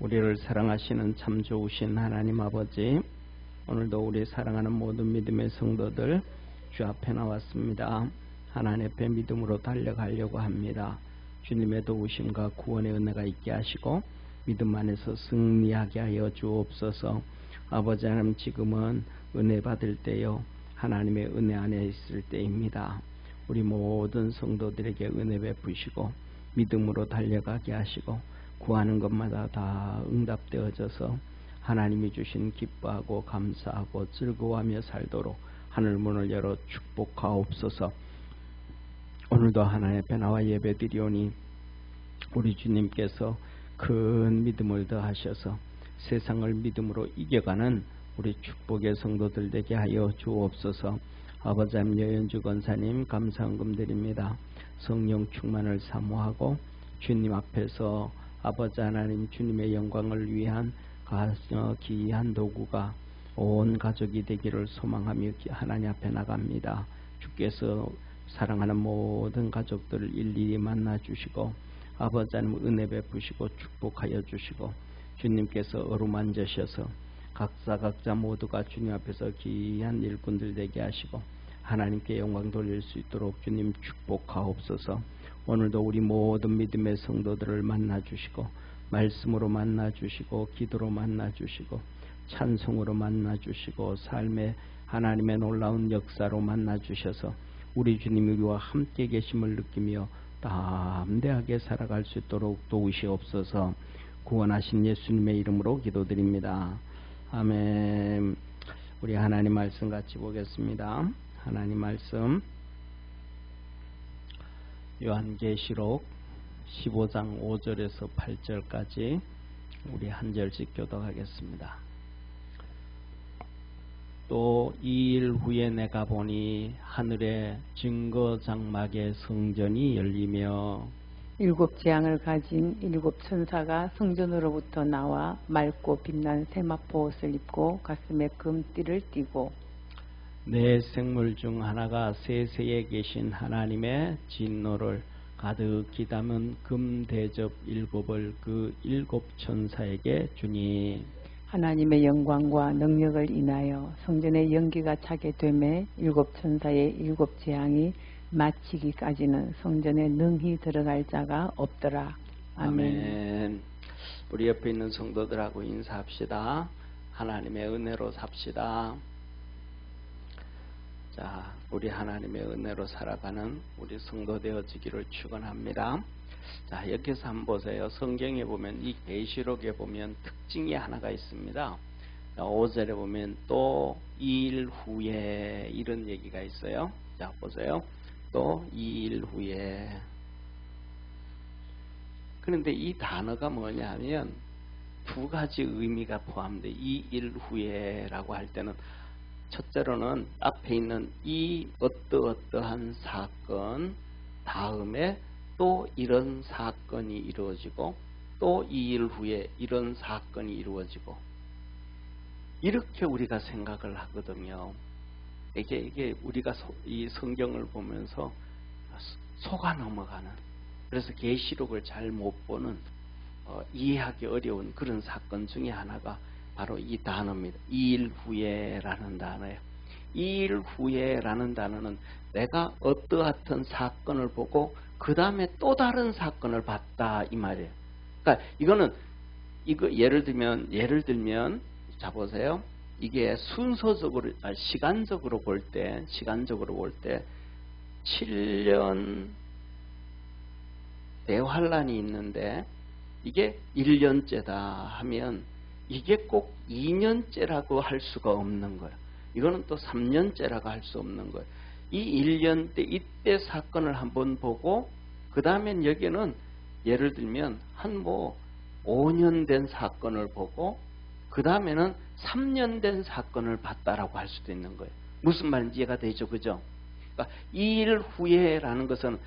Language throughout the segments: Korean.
우리를 사랑하시는 참 좋으신 하나님 아버지, 오늘도 우리 사랑하는 모든 믿음의 성도들 주 앞에 나왔습니다. 하나님 앞에 믿음으로 달려가려고 합니다. 주님의 도우심과 구원의 은혜가 있게 하시고 믿음 안에서 승리하게 하여 주옵소서. 아버지 하나님, 지금은 은혜 받을 때요, 하나님의 은혜 안에 있을 때입니다. 우리 모든 성도들에게 은혜 베푸시고 믿음으로 달려가게 하시고 구하는 것마다 다 응답되어져서 하나님이 주신 기뻐하고 감사하고 즐거워하며 살도록 하늘 문을 열어 축복하옵소서. 오늘도 하나님 앞에 나와 예배드리오니 우리 주님께서 큰 믿음을 더하셔서 세상을 믿음으로 이겨가는 우리 축복의 성도들 되게 하여 주옵소서. 아버지 하나님, 여연주 권사님 감사헌금 드립니다. 성령 충만을 사모하고 주님 앞에서 아버지 하나님 주님의 영광을 위한 귀한 도구가 온 가족이 되기를 소망하며 하나님 앞에 나갑니다. 주께서 사랑하는 모든 가족들을 일일이 만나 주시고 아버지 하나님 은혜 베푸시고 축복하여 주시고 주님께서 어루만지셔서 각자 모두가 주님 앞에서 귀한 일꾼들 되게 하시고 하나님께 영광 돌릴 수 있도록 주님 축복하옵소서. 오늘도 우리 모든 믿음의 성도들을 만나 주시고 말씀으로 만나 주시고 기도로 만나 주시고 찬송으로 만나 주시고 삶의 하나님의 놀라운 역사로 만나 주셔서 우리 주님이 우리와 함께 계심을 느끼며 담대하게 살아갈 수 있도록 도우시옵소서. 구원하신 예수님의 이름으로 기도드립니다. 아멘. 우리 하나님 말씀 같이 보겠습니다. 하나님 말씀 요한계시록 15장 5절에서 8절까지 우리 한 절씩 교독하겠습니다. 또 2일 후에 내가 보니 하늘의 증거 장막의 성전이 열리며 7 재앙을 가진 7 천사가 성전으로부터 나와 맑고 빛난 세마포 옷을 입고 가슴에 금띠를 띠고 네 생물 중 하나가 세세에 계신 하나님의 진노를 가득히 담은 금 대접 7을 그 7 천사에게 주니 하나님의 영광과 능력을 인하여 성전의 연기가 차게 되매 7 천사의 7 재앙이 마치기까지는 성전에 능히 들어갈 자가 없더라. 아멘. 우리 옆에 있는 성도들하고 인사합시다. 하나님의 은혜로 삽시다. 자, 우리 하나님의 은혜로 살아가는 우리 성도 되어지기를 축원합니다. 자, 여기서 한번 보세요. 성경에 보면 이 계시록에 보면 특징이 하나가 있습니다. 5절에 보면 또 2일 후에 이런 얘기가 있어요. 자, 보세요. 또 2일 후에. 그런데 이 단어가 뭐냐면 두 가지 의미가 포함돼. 2일 후에라고 할 때는 첫째로는 앞에 있는 이 어떠한 사건 다음에 또 이런 사건이 이루어지고 또 2일 후에 이런 사건이 이루어지고 이렇게 우리가 생각을 하거든요. 이게 우리가 이 성경을 보면서 속아 넘어가는, 그래서 계시록을 잘 못 보는 이해하기 어려운 그런 사건 중에 하나가 바로 이 단어입니다. 2일 후에라는 단어예요. 2일 후에라는 단어는 내가 어떠한 사건을 보고 그 다음에 또 다른 사건을 봤다 이 말이에요. 그러니까 이거 예를 들면 자 보세요. 이게 순서적으로 시간적으로 볼 때 7년 대환란이 있는데 이게 1년째다 하면 이게 꼭 2년째라고 할 수가 없는 거예요. 이거는 또 3년째라고 할 수 없는 거예요. 이 1년 때 이때 사건을 한번 보고 그 다음엔 여기는 예를 들면 한 5년 된 사건을 보고 그 다음에는 3년 된 사건을 봤다라고 할 수도 있는 거예요. 무슨 말인지 이해가 되죠, 그죠? 그러니까 2일 후에라는 것은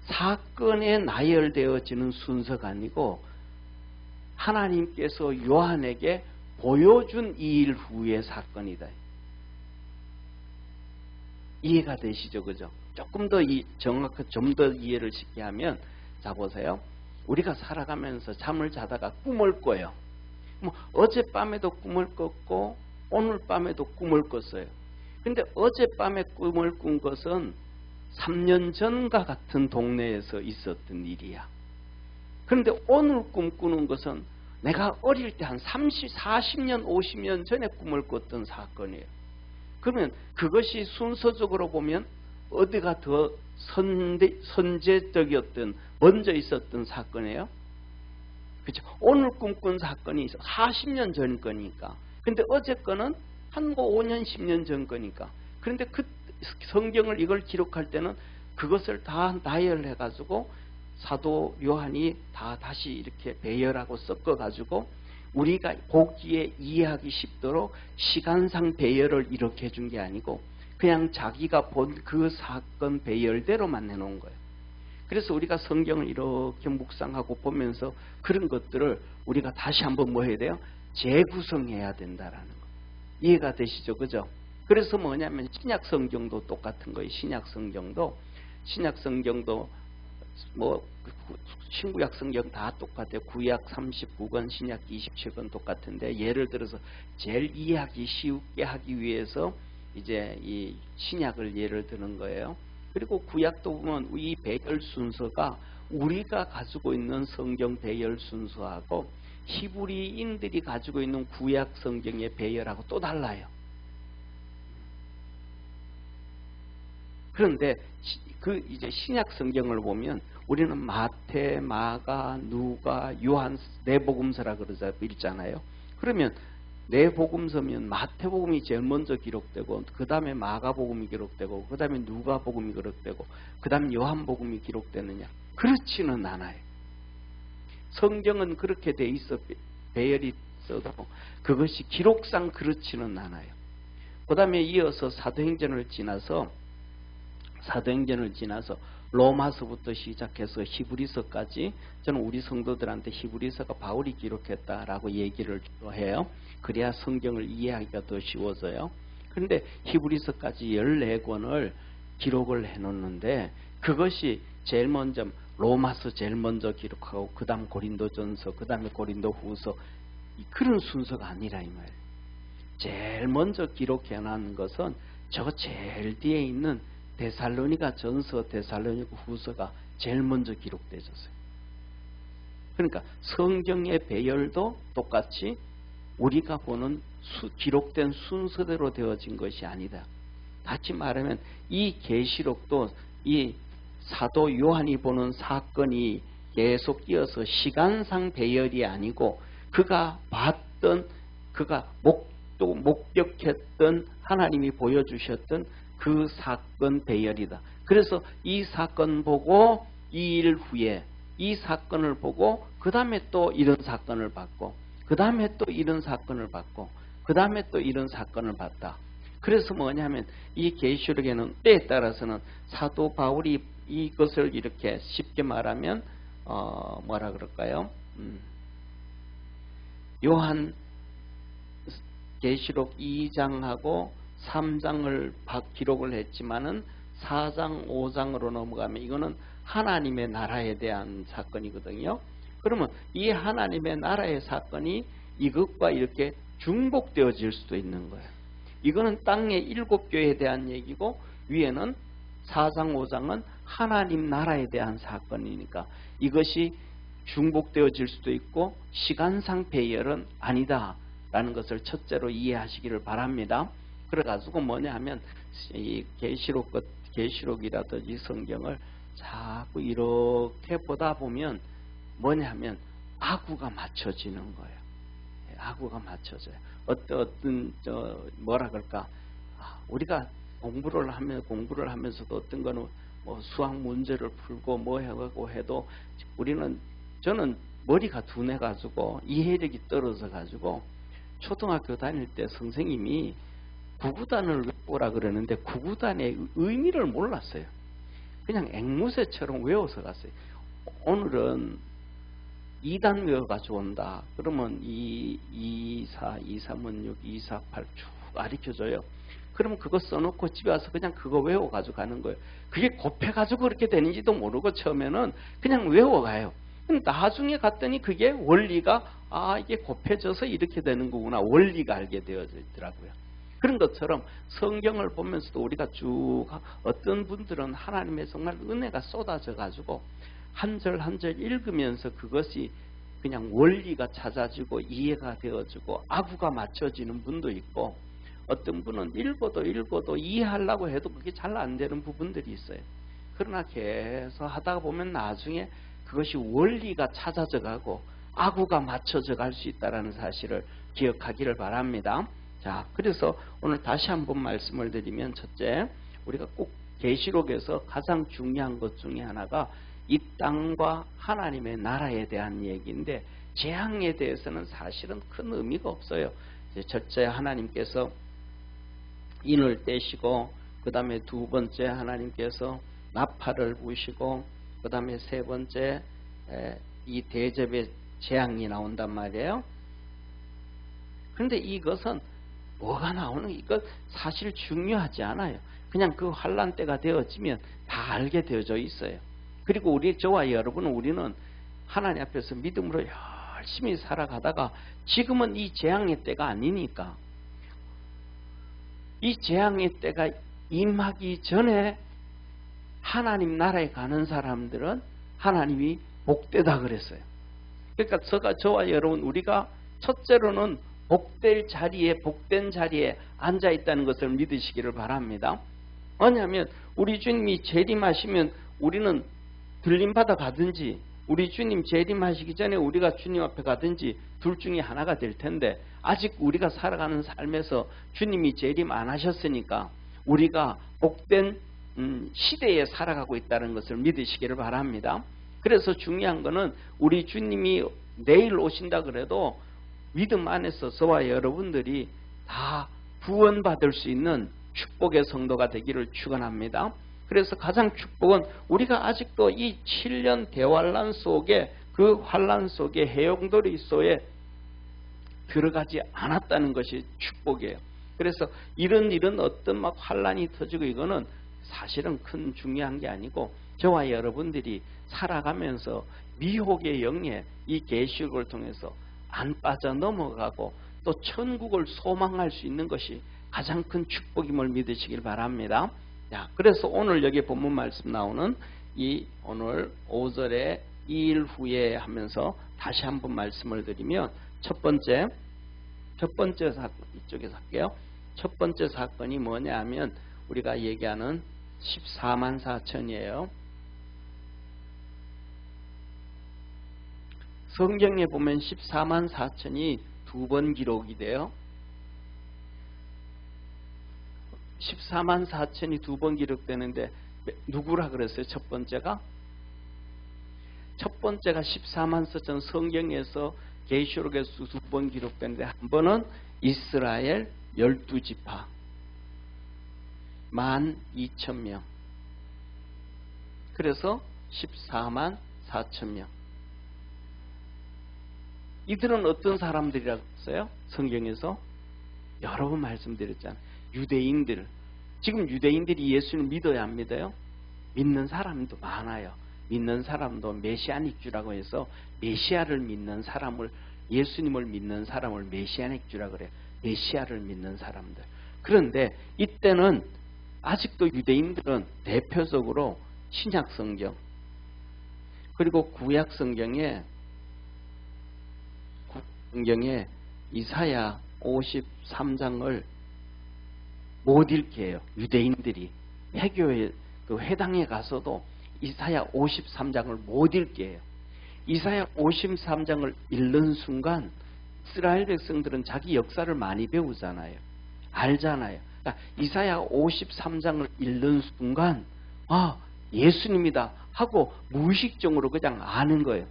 사건에 나열되어지는 순서가 아니고 하나님께서 요한에게 보여준 2일 후의 사건이다. 이해가 되시죠, 그죠? 조금 더 정확하게 좀 더 이해를 쉽게 하면, 자 보세요. 우리가 살아가면서 잠을 자다가 꿈을 꿔요. 뭐 어젯밤에도 꿈을 꿨고 오늘 밤에도 꿈을 꿨어요. 근데 어젯밤에 꿈을 꾼 것은 3년 전과 같은 동네에서 있었던 일이야. 그런데 오늘 꿈꾸는 것은 내가 어릴 때 한 30, 40년, 50년 전에 꿈을 꿨던 사건이에요. 그러면 그것이 순서적으로 보면 어디가 더 선제적이었던, 먼저 있었던 사건이에요? 그렇죠? 오늘 꿈꾼 사건이 40년 전 거니까. 근데 어제 거는 한 5년, 10년 전 거니까. 그런데 그 성경을 이걸 기록할 때는 그것을 다 나열해가지고 사도 요한이 다 다시 이렇게 배열하고 섞어가지고 우리가 보기에 이해하기 쉽도록 시간상 배열을 이렇게 해준 게 아니고 그냥 자기가 본 그 사건 배열대로만 해놓은 거예요. 그래서 우리가 성경을 이렇게 묵상하고 보면서 그런 것들을 우리가 다시 한번 뭐 해야 돼요? 재구성해야 된다라는 거. 이해가 되시죠? 그죠? 그래서 뭐냐면 신약 성경도 똑같은 거예요. 신약 성경도 뭐 신구약 성경 다 똑같아요. 구약 39권, 신약 27권 똑같은데 예를 들어서 제일 이해하기 쉽게 하기 위해서 이제 이 신약을 예를 드는 거예요. 그리고 구약도 보면 이 배열 순서가 우리가 가지고 있는 성경 배열 순서하고 히브리인들이 가지고 있는 구약 성경의 배열하고 또 달라요. 그런데 그 이제 신약 성경을 보면 우리는 마태, 마가, 누가, 요한 네 복음서라 그러잖아요. 그러면 네 복음서면 마태복음이 제일 먼저 기록되고 그 다음에 마가복음이 기록되고 그 다음에 누가복음이 기록되고 그 다음에 요한복음이 기록되느냐? 그렇지는 않아요. 성경은 그렇게 돼 있어 배열이 있어도 그것이 기록상 그렇지는 않아요. 그 다음에 이어서 사도행전을 지나서 로마서부터 시작해서 히브리서까지 저는 우리 성도들한테 히브리서가 바울이 기록했다라고 얘기를 해요. 그래야 성경을 이해하기가 더 쉬워져요. 그런데 히브리서까지 14권을 기록을 해놓는데 그것이 제일 먼저 로마서 제일 먼저 기록하고 그 다음 고린도전서 그 다음에 고린도후서 그런 순서가 아니라 이 말이에요. 제일 먼저 기록해놓은 것은 저 제일 뒤에 있는 데살로니가 전서, 데살로니가 후서가 제일 먼저 기록되었어요. 그러니까 성경의 배열도 똑같이 우리가 보는 기록된 순서대로 되어진 것이 아니다. 다시 말하면 이 계시록도 이 사도 요한이 보는 사건이 계속 이어서 시간상 배열이 아니고 그가 봤던, 그가 목격했던, 하나님이 보여주셨던 그 사건 배열이다. 그래서 이 사건 보고 2일 후에 이 사건을 보고 그 다음에 또 이런 사건을 봤고 그 다음에 또 이런 사건을 봤고 그 다음에 또 이런 사건을 봤다. 그래서 뭐냐면 이 계시록에는 때에 따라서는 사도 바울이 이것을 이렇게 쉽게 말하면 뭐라 그럴까요? 요한 계시록 2장하고 3장을 기록을 했지만은 4장, 5장으로 넘어가면 이거는 하나님의 나라에 대한 사건이거든요. 그러면 이 하나님의 나라의 사건이 이것과 이렇게 중복되어질 수도 있는 거예요. 이거는 땅의 7교회에 대한 얘기고 위에는 4장, 5장은 하나님 나라에 대한 사건이니까 이것이 중복되어질 수도 있고 시간상 배열은 아니다라는 것을 첫째로 이해하시기를 바랍니다. 그래가지고 뭐냐 하면 이 계시록이라든지 성경을 자꾸 이렇게 보다 보면 뭐냐 하면 아구가 맞춰지는 거예요. 아구가 맞춰져요. 어떤 뭐라 그럴까? 우리가 공부를 하면서도 어떤 거는 뭐 수학 문제를 풀고 뭐 하고 해도 저는 머리가 둔해 가지고 이해력이 떨어져 가지고 초등학교 다닐 때 선생님이 구구단을 외우라 그러는데 구구단의 의미를 몰랐어요. 그냥 앵무새처럼 외워서 갔어요. 오늘은 2단 외워가지고 온다. 그러면 2, 2, 4, 2, 3은 6, 2, 4, 8 쭉 가르쳐줘요. 그러면 그거 써놓고 집에 와서 그냥 그거 외워가지고 가는 거예요. 그게 곱해가지고 그렇게 되는지도 모르고 처음에는 그냥 외워가요. 나중에 갔더니 그게 원리가 이게 곱해져서 이렇게 되는 거구나. 원리가 알게 되어져 있더라고요. 그런 것처럼 성경을 보면서도 우리가 쭉 어떤 분들은 하나님의 정말 은혜가 쏟아져 가지고 한 절 한 절 읽으면서 그것이 그냥 원리가 찾아지고 이해가 되어지고 아구가 맞춰지는 분도 있고, 어떤 분은 읽어도 이해하려고 해도 그게 잘 안 되는 부분들이 있어요. 그러나 계속 하다가 보면 나중에 그것이 원리가 찾아져 가고 아구가 맞춰져 갈 수 있다는 사실을 기억하기를 바랍니다. 자, 그래서 오늘 다시 한번 말씀을 드리면, 첫째, 우리가 꼭 계시록에서 가장 중요한 것 중에 하나가 이 땅과 하나님의 나라에 대한 얘기인데, 재앙에 대해서는 사실은 큰 의미가 없어요. 첫째, 하나님께서 인을 떼시고, 그 다음에 두 번째 하나님께서 나팔을 부시고, 그 다음에 세 번째 이 대접의 재앙이 나온단 말이에요. 그런데 이것은 뭐가 나오는, 이것 사실 중요하지 않아요. 그냥 그 환난 때가 되어지면 다 알게 되어져 있어요. 그리고 저와 여러분은, 우리는 하나님 앞에서 믿음으로 열심히 살아가다가 지금은 이 재앙의 때가 아니니까, 이 재앙의 때가 임하기 전에 하나님 나라에 가는 사람들은 하나님이 복되다 그랬어요. 그러니까 저와 여러분, 우리가 첫째로는 복된 자리에 앉아 있다는 것을 믿으시기를 바랍니다. 왜냐하면 우리 주님이 재림하시면 우리는 들림받아 가든지, 우리 주님 재림하시기 전에 우리가 주님 앞에 가든지 둘 중에 하나가 될 텐데, 아직 우리가 살아가는 삶에서 주님이 재림 안 하셨으니까 우리가 복된 시대에 살아가고 있다는 것을 믿으시기를 바랍니다. 그래서 중요한 것은 우리 주님이 내일 오신다 그래도 믿음 안에서 저와 여러분들이 다 구원받을 수 있는 축복의 성도가 되기를 축원합니다. 그래서 가장 축복은 우리가 아직도 이 7년 대환란 속에, 그 환란 속에, 해용돌이 속에 들어가지 않았다는 것이 축복이에요. 그래서 이런 어떤 막 환란이 터지고 이거는 사실은 큰 중요한 게 아니고, 저와 여러분들이 살아가면서 미혹의 영에 이 계시록을 통해서 안 빠져 넘어가고 또 천국을 소망할 수 있는 것이 가장 큰 축복임을 믿으시길 바랍니다. 자, 그래서 오늘 여기 본문 말씀 나오는 이 오늘 5절에 2일 후에 하면서 다시 한번 말씀을 드리면, 첫 번째 사건, 이쪽에서 할게요. 첫 번째 사건이 뭐냐 하면 우리가 얘기하는 14만 4천이에요. 성경에 보면 14만 4천이 두 번 기록이 돼요. 14만 4천이 두 번 기록되는데 누구라 그랬어요? 첫 번째가 14만 4천, 성경에서 계시록에서 두 번 기록되는데, 한 번은 이스라엘 12지파 12,000명, 그래서 14만 4천명. 이들은 어떤 사람들이라고 했어요? 성경에서 여러 번 말씀드렸잖아요. 유대인들. 지금 유대인들이 예수를 믿어야 안 믿어요? 믿는 사람도 많아요. 믿는 사람도 메시아닉주라고 해서 메시아를 믿는 사람을, 예수님을 믿는 사람을 메시아닉주라고 그래요. 메시아를 믿는 사람들. 그런데 이때는 아직도 유대인들은 대표적으로 신약 성경 그리고 구약 성경에 이사야 53장을 못 읽게 해요. 유대인들이 회교에, 그 회당에 가서도 이사야 53장을 못 읽게 해요. 이사야 53장을 읽는 순간 이스라엘 백성들은 자기 역사를 많이 배우잖아요. 알잖아요. 그러니까 이사야 53장을 읽는 순간 예수님이다 하고 무의식적으로 그냥 아는 거예요.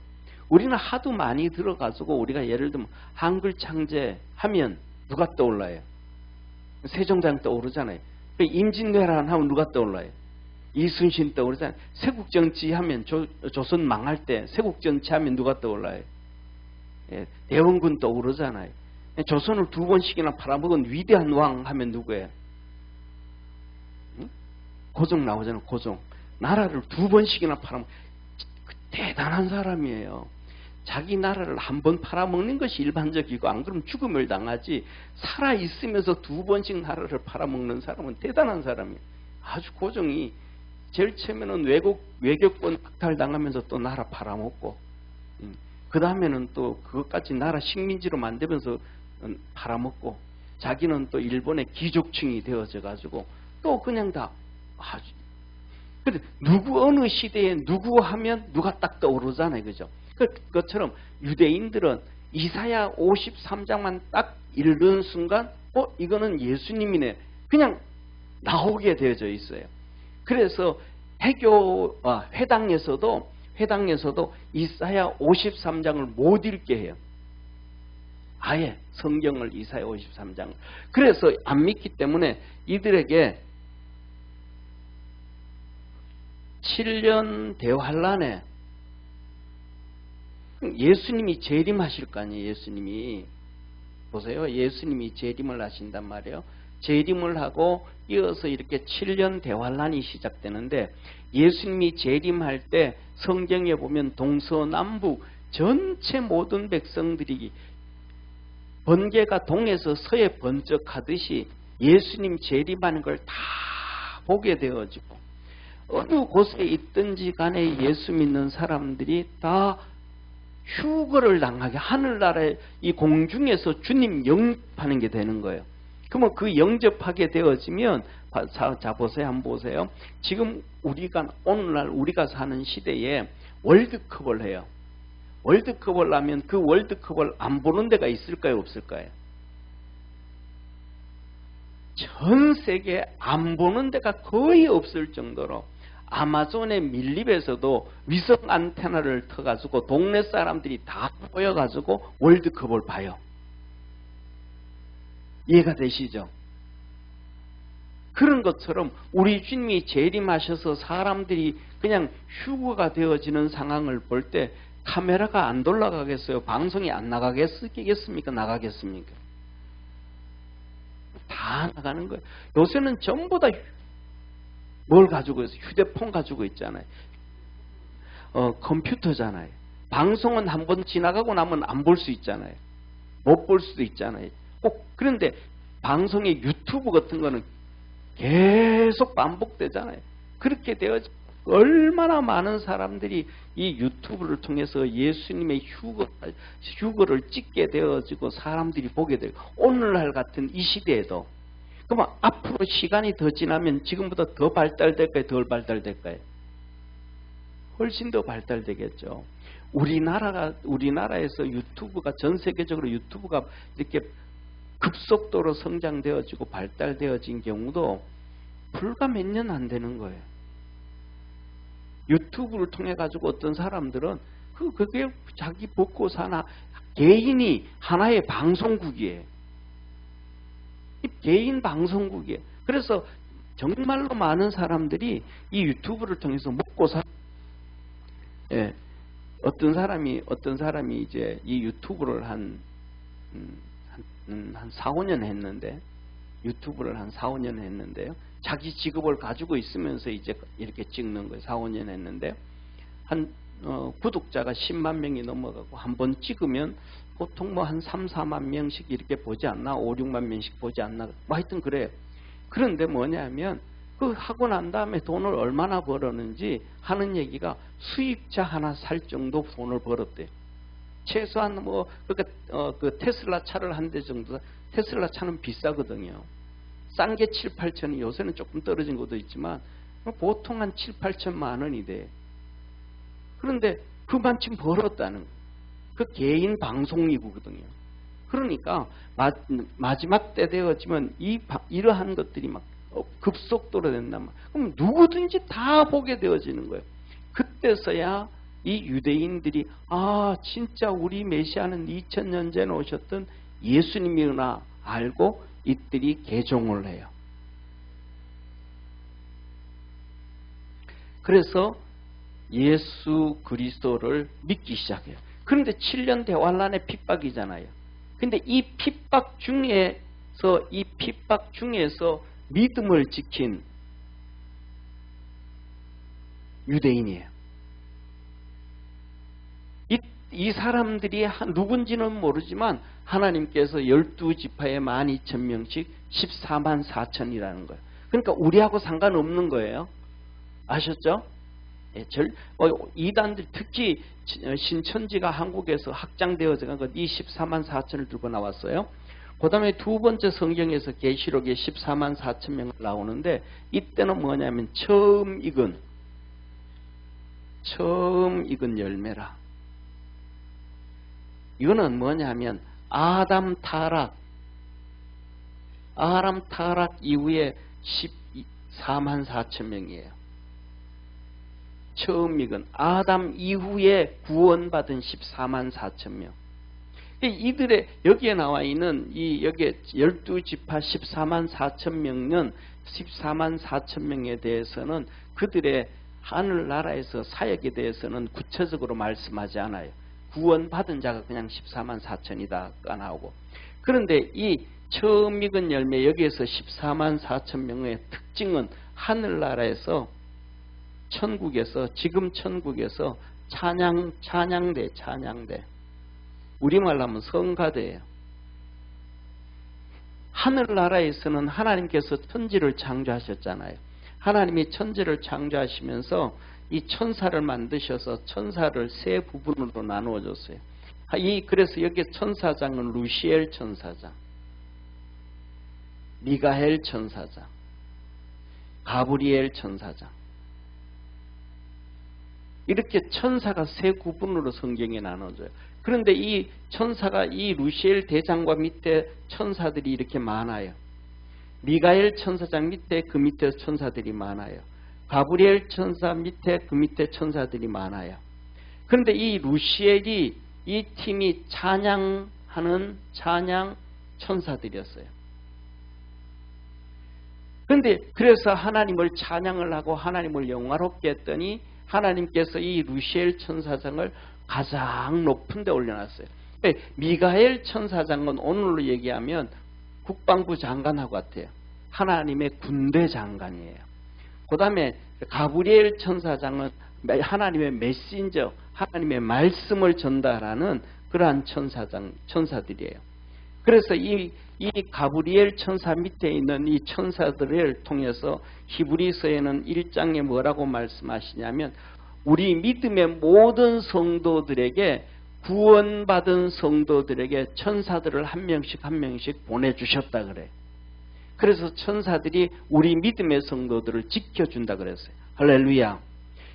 우리는 하도 많이 들어가지고, 우리가 예를 들면 한글 창제 하면 누가 떠올라요? 세종대왕 떠오르잖아요. 임진왜란 하면 누가 떠올라요? 이순신 떠오르잖아요. 세국정치 하면 조선 망할 때 세국정치 하면 누가 떠올라요? 대원군 떠오르잖아요. 조선을 두 번씩이나 팔아먹은 위대한 왕 하면 누구예요? 고종 나오잖아요. 고종. 나라를 두 번씩이나 팔아먹은 대단한 사람이에요. 자기 나라를 한 번 팔아먹는 것이 일반적이고 안 그러면 죽음을 당하지, 살아있으면서 2번씩 나라를 팔아먹는 사람은 대단한 사람이에요. 아주 고정이 제일 처음에는 외교권 박탈당하면서 또 나라 팔아먹고, 그 다음에는 또 그것까지 나라 식민지로 만들면서 팔아먹고, 자기는 또 일본의 귀족층이 되어져 가지고 또 그냥 다 아주. 근데 누구 어느 시대에 누구 하면 누가 딱 떠오르잖아요, 그죠? 그것처럼 유대인들은 이사야 53장만 딱 읽는 순간 이거는 예수님이네, 그냥 나오게 되어져 있어요. 그래서 회당에서도 이사야 53장을 못 읽게 해요. 아예 성경을, 이사야 53장을. 그래서 안 믿기 때문에 이들에게 7년 대환란에 예수님이 재림하실 거 아니에요. 예수님이 보세요. 예수님이 재림을 하신단 말이에요. 재림을 하고 이어서 이렇게 7년 대환란이 시작되는데, 예수님이 재림할 때 성경에 보면 동서남북 전체 모든 백성들이 번개가 동에서 서에 번쩍하듯이 예수님 재림하는 걸 다 보게 되어지고, 어느 곳에 있든지 간에 예수 믿는 사람들이 다 휴거를 당하게, 하늘나라의 이 공중에서 주님 영접하는 게 되는 거예요. 그러면 그 영접하게 되어지면, 자 보세요, 한번 보세요. 지금 오늘날 우리가 사는 시대에 월드컵을 해요. 월드컵을 하면 그 월드컵을 안 보는 데가 있을까요, 없을까요? 전 세계에 안 보는 데가 거의 없을 정도로 아마존의 밀립에서도 위성 안테나를 터가지고 동네 사람들이 다 모여가지고 월드컵을 봐요. 이해가 되시죠? 그런 것처럼 우리 주님이 재림하셔서 사람들이 그냥 휴거가 되어지는 상황을 볼 때 카메라가 안 돌아가겠어요? 방송이 안 나가겠습니까? 나가겠습니까? 다 나가는 거예요. 요새는 전부 다 뭘 가지고 있어요? 휴대폰 가지고 있잖아요. 컴퓨터잖아요. 방송은 한번 지나가고 나면 안 볼 수 있잖아요. 못 볼 수도 있잖아요. 그런데 방송의 유튜브 같은 거는 계속 반복되잖아요. 그렇게 되어지 얼마나 많은 사람들이 이 유튜브를 통해서 예수님의 휴거를 찍게 되어지고 사람들이 보게 되고, 오늘날 같은 이 시대에도. 그러면 앞으로 시간이 더 지나면 지금보다 더 발달될까요? 덜 발달될까요? 훨씬 더 발달되겠죠. 우리나라에서 유튜브가, 전 세계적으로 유튜브가 이렇게 급속도로 성장되어지고 발달되어진 경우도 불과 몇 년 안 되는 거예요. 유튜브를 통해 가지고 어떤 사람들은 그게 자기 먹고 사나, 개인이 하나의 방송국이에요. 개인 방송국이에요. 그래서 정말로 많은 사람들이 이 유튜브를 통해서 먹고 사. 예, 어떤 사람이 이제 이 유튜브를 한 4, 5년 했는데, 유튜브를 한 4, 5년 했는데요. 자기 직업을 가지고 있으면서 이제 이렇게 찍는 거예요. 4, 5년 했는데, 구독자가 10만 명이 넘어가고, 한 번 찍으면 보통 한 3, 4만 명씩 이렇게 보지 않나? 5, 6만 명씩 보지 않나? 하여튼 그래요. 그런데 뭐냐면, 하고 난 다음에 돈을 얼마나 벌었는지 하는 얘기가, 수입차 하나 살 정도 돈을 벌었대요. 최소한 그 테슬라 차를 한 대 정도. 테슬라 차는 비싸거든요. 싼 게 7, 8천이, 요새는 조금 떨어진 것도 있지만 보통 한 7, 8천만 원이 돼. 그런데 그만큼 벌었다는 거예요. 그 개인 방송이거든요. 그러니까 마지막 때 되어지면 이러한 것들이 막 급속도로 된단 말이에요. 그럼 누구든지 다 보게 되어지는 거예요. 그때서야 이 유대인들이 진짜 우리 메시아는 2000년 전에 오셨던 예수님이구나 알고 이들이 개종을 해요. 그래서 예수 그리스도를 믿기 시작해요. 그런데 7년 대환란의 핍박이잖아요. 근데 이 핍박 중에서 믿음을 지킨 유대인이에요. 이 사람들이 누군지는 모르지만 하나님께서 12지파에 12,000명씩 14만 4천이라는 거예요. 그러니까 우리하고 상관없는 거예요. 아셨죠? 예, 이단들 특히 신천지가 한국에서 확장되어져 간 것 이 14만 4천을 들고 나왔어요. 그 다음에 두 번째 성경에서 계시록에 14만 4천 명 나오는데 이때는 뭐냐면 처음 익은 열매라. 이거는 뭐냐면 아담 타락 이후에 14만 4천 명이에요. 처음 익은 아담 이후에 구원받은 14만 4천 명. 이들의 여기에 나와 있는 여기에 12지파 14만 4천 명은 14만 4천 명에 대해서는 그들의 하늘나라에서 사역에 대해서는 구체적으로 말씀하지 않아요. 구원받은 자가 그냥 14만 4천이다가 나오고. 그런데 이 처음 익은 열매 여기에서 14만 4천 명의 특징은 하늘나라에서 지금 천국에서 찬양대. 우리말로 하면 성가대예요. 하늘나라에서는 하나님께서 천지를 창조하셨잖아요. 하나님이 천지를 창조하시면서 이 천사를 만드셔서 천사를 세 부분으로 나누어 줬어요. 그래서 여기 천사장은 루시엘 천사장, 미가엘 천사장, 가브리엘 천사장. 이렇게 천사가 세 구분으로 성경에 나눠져요. 그런데 이 천사가 이 루시엘 대장과 밑에 천사들이 이렇게 많아요. 미가엘 천사장 밑에 그 밑에 천사들이 많아요. 가브리엘 천사 밑에 그 밑에 천사들이 많아요. 그런데 이 루시엘이 이 팀이 찬양하는 찬양 천사들이었어요. 그런데 그래서 하나님을 찬양을 하고 하나님을 영화롭게 했더니 하나님께서 이 루시엘 천사장을 가장 높은 데 올려놨어요. 미가엘 천사장은 오늘로 얘기하면 국방부 장관하고 같아요. 하나님의 군대 장관이에요. 그 다음에 가브리엘 천사장은 하나님의 메신저, 하나님의 말씀을 전달하는 그러한 천사들이에요. 그래서 이 가브리엘 천사 밑에 있는 이 천사들을 통해서 히브리서에는 1장에 뭐라고 말씀하시냐면 우리 믿음의 모든 성도들에게 구원받은 성도들에게 천사들을 한 명씩 보내주셨다 그래요. 그래서 천사들이 우리 믿음의 성도들을 지켜준다 그랬어요. 할렐루야.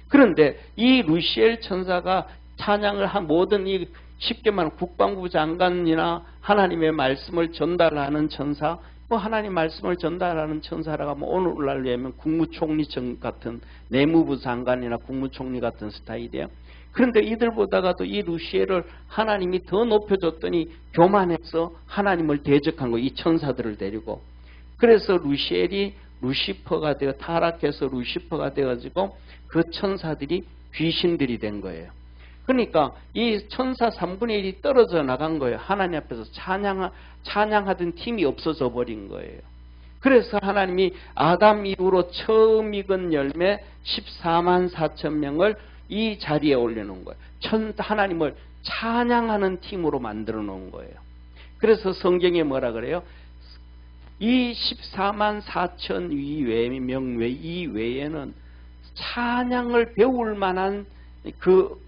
그런데 이 루시엘 천사가 찬양을 한 모든 이 쉽게 말하면 국방부 장관이나 하나님의 말씀을 전달하는 천사, 하나님 말씀을 전달하는 천사라고 하면 오늘날 얘기하면 국무총리 같은 내무부 장관이나 국무총리 같은 스타일이에요. 그런데 이들보다가도 이 루시엘을 하나님이 더 높여줬더니 교만해서 하나님을 대적한 거예요. 이 천사들을 데리고. 그래서 루시엘이 루시퍼가 되어 타락해서 루시퍼가 되어가지고 그 천사들이 귀신들이 된 거예요. 그러니까 이 천사 3분의 1이 떨어져 나간 거예요. 하나님 앞에서 찬양하던 팀이 없어져 버린 거예요. 그래서 하나님이 아담 이후로 처음 익은 열매 14만 4천 명을 이 자리에 올려놓은 거예요. 하나님을 찬양하는 팀으로 만들어 놓은 거예요. 그래서 성경에 뭐라 그래요? 이 14만 4천 명 이외에는 찬양을 배울 만한 그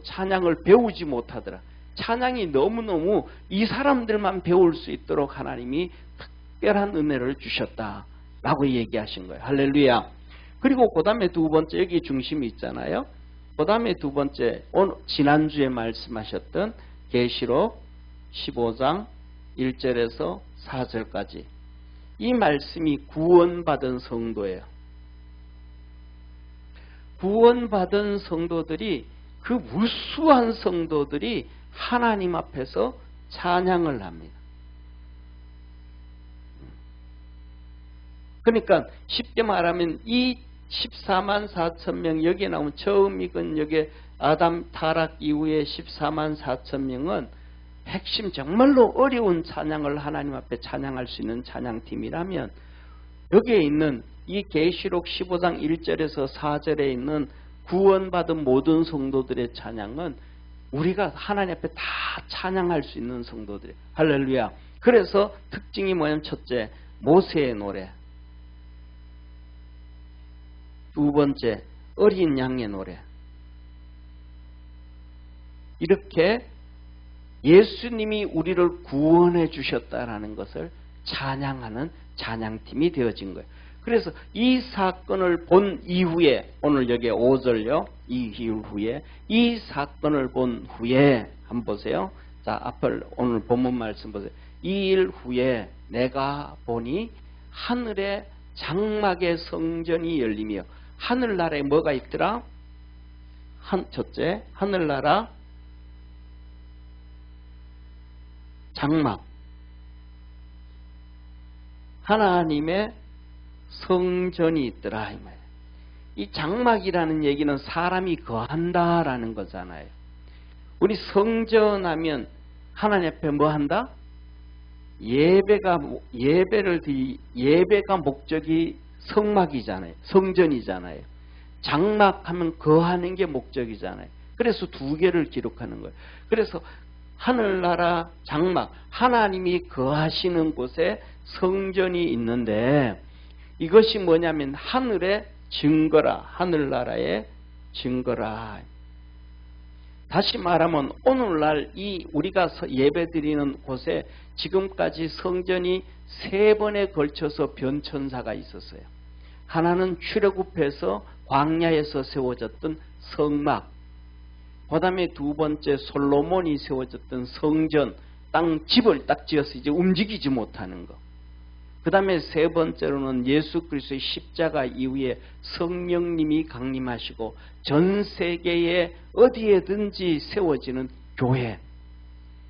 찬양을 배우지 못하더라. 찬양이 너무너무 이 사람들만 배울 수 있도록 하나님이 특별한 은혜를 주셨다라고 얘기하신 거예요. 할렐루야. 그리고 그 다음에 두 번째 여기 중심이 있잖아요. 그 다음에 두 번째 지난주에 말씀하셨던 계시록 15장 1절에서 4절까지 이 말씀이 구원받은 성도예요. 구원받은 성도들이 그 무수한 성도들이 하나님 앞에서 찬양을 합니다. 그러니까 쉽게 말하면 이 14만 4천 명 여기에 나오면 처음 익은 여기 아담 타락 이후에 14만 4천 명은 핵심 정말로 어려운 찬양을 하나님 앞에 찬양할 수 있는 찬양팀이라면 여기에 있는 이 계시록 15장 1절에서 4절에 있는 구원받은 모든 성도들의 찬양은 우리가 하나님 앞에 다 찬양할 수 있는 성도들이. 할렐루야. 그래서 특징이 뭐냐면 첫째, 모세의 노래. 두 번째, 어린 양의 노래. 이렇게 예수님이 우리를 구원해 주셨다라는 것을 찬양하는 찬양팀이 되어진 거예요. 그래서 이 사건을 본 이후에, 오늘 여기 5절요. 이 이후에, 이 사건을 본 후에, 한번 보세요. 자, 앞을 오늘 본문 말씀 보세요. 이 일 후에 내가 보니 하늘에 장막의 성전이 열리며, 하늘나라에 뭐가 있더라? 첫째, 하늘나라 장막. 하나님의 성전이 있더라. 이 장막이라는 얘기는 사람이 거한다라는 거잖아요. 우리 성전 하면 하나님 앞에 뭐 한다? 예배가 목적이 성막이잖아요. 성전이잖아요. 장막하면 거하는 게 목적이잖아요. 그래서 두 개를 기록하는 거예요. 그래서 하늘나라 장막, 하나님이 거하시는 곳에 성전이 있는데, 이것이 뭐냐면 하늘의 증거라, 하늘나라의 증거라. 다시 말하면 오늘날 이 우리가 예배드리는 곳에 지금까지 성전이 3번에 걸쳐서 변천사가 있었어요. 하나는 출애굽해서 광야에서 세워졌던 성막, 그 다음에 두 번째 솔로몬이 세워졌던 성전, 땅 집을 딱 지어서 이제 움직이지 못하는 거. 그 다음에 세 번째로는 예수 그리스도의 십자가 이후에 성령님이 강림하시고 전 세계에 어디에든지 세워지는 교회.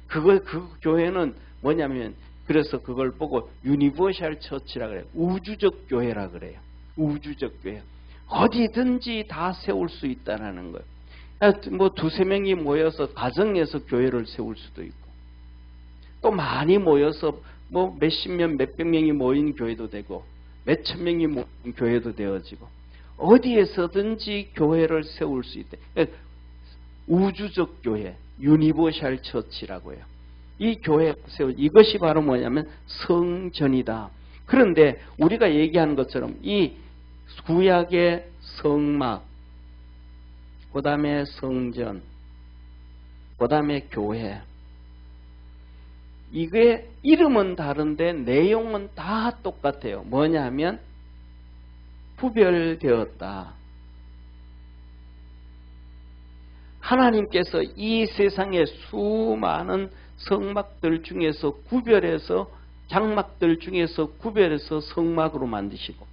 그 교회는 뭐냐면, 그래서 그걸 보고 유니버셜 처치라 그래요. 우주적 교회라 그래요. 우주적 교회. 어디든지 다 세울 수 있다는 거예요. 뭐 두세 명이 모여서 가정에서 교회를 세울 수도 있고, 또 많이 모여서 뭐 몇십 명, 몇백 명이 모인 교회도 되고, 몇천 명이 모인 교회도 되어지고, 어디에서든지 교회를 세울 수 있대. 우주적 교회, 유니버셜 처치라고 해요. 이 교회 이것이 바로 뭐냐면 성전이다. 그런데 우리가 얘기하는 것처럼 이 구약의 성막, 그 다음에 성전, 그 다음에 교회, 이게 이름은 다른데 내용은 다 똑같아요. 뭐냐면 구별되었다. 하나님께서 이 세상의 수많은 성막들 중에서 구별해서, 장막들 중에서 구별해서 성막으로 만드시고,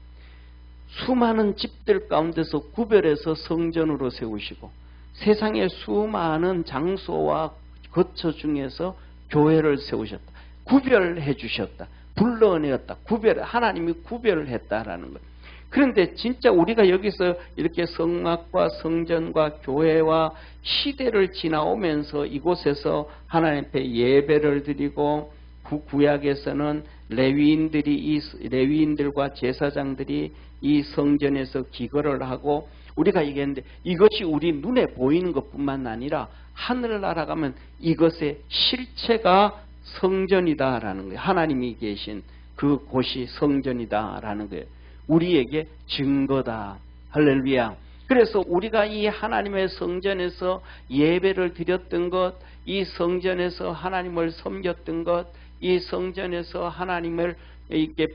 수많은 집들 가운데서 구별해서 성전으로 세우시고, 세상의 수많은 장소와 거처 중에서 교회를 세우셨다. 구별해 주셨다. 불러내었다. 하나님이 구별을 했다라는 거예요. 그런데 진짜 우리가 여기서 이렇게 성막과 성전과 교회와 시대를 지나오면서 이곳에서 하나님 앞에 예배를 드리고, 구약에서는 레위인들과 제사장들이 이 성전에서 기거를 하고, 우리가 얘기했는데 이것이 우리 눈에 보이는 것뿐만 아니라 하늘나라 가면 이것의 실체가 성전이다라는 거예요. 하나님이 계신 그 곳이 성전이다라는 거예요. 우리에게 증거다. 할렐루야. 그래서 우리가 이 하나님의 성전에서 예배를 드렸던 것, 이 성전에서 하나님을 섬겼던 것, 이 성전에서 하나님을 이렇게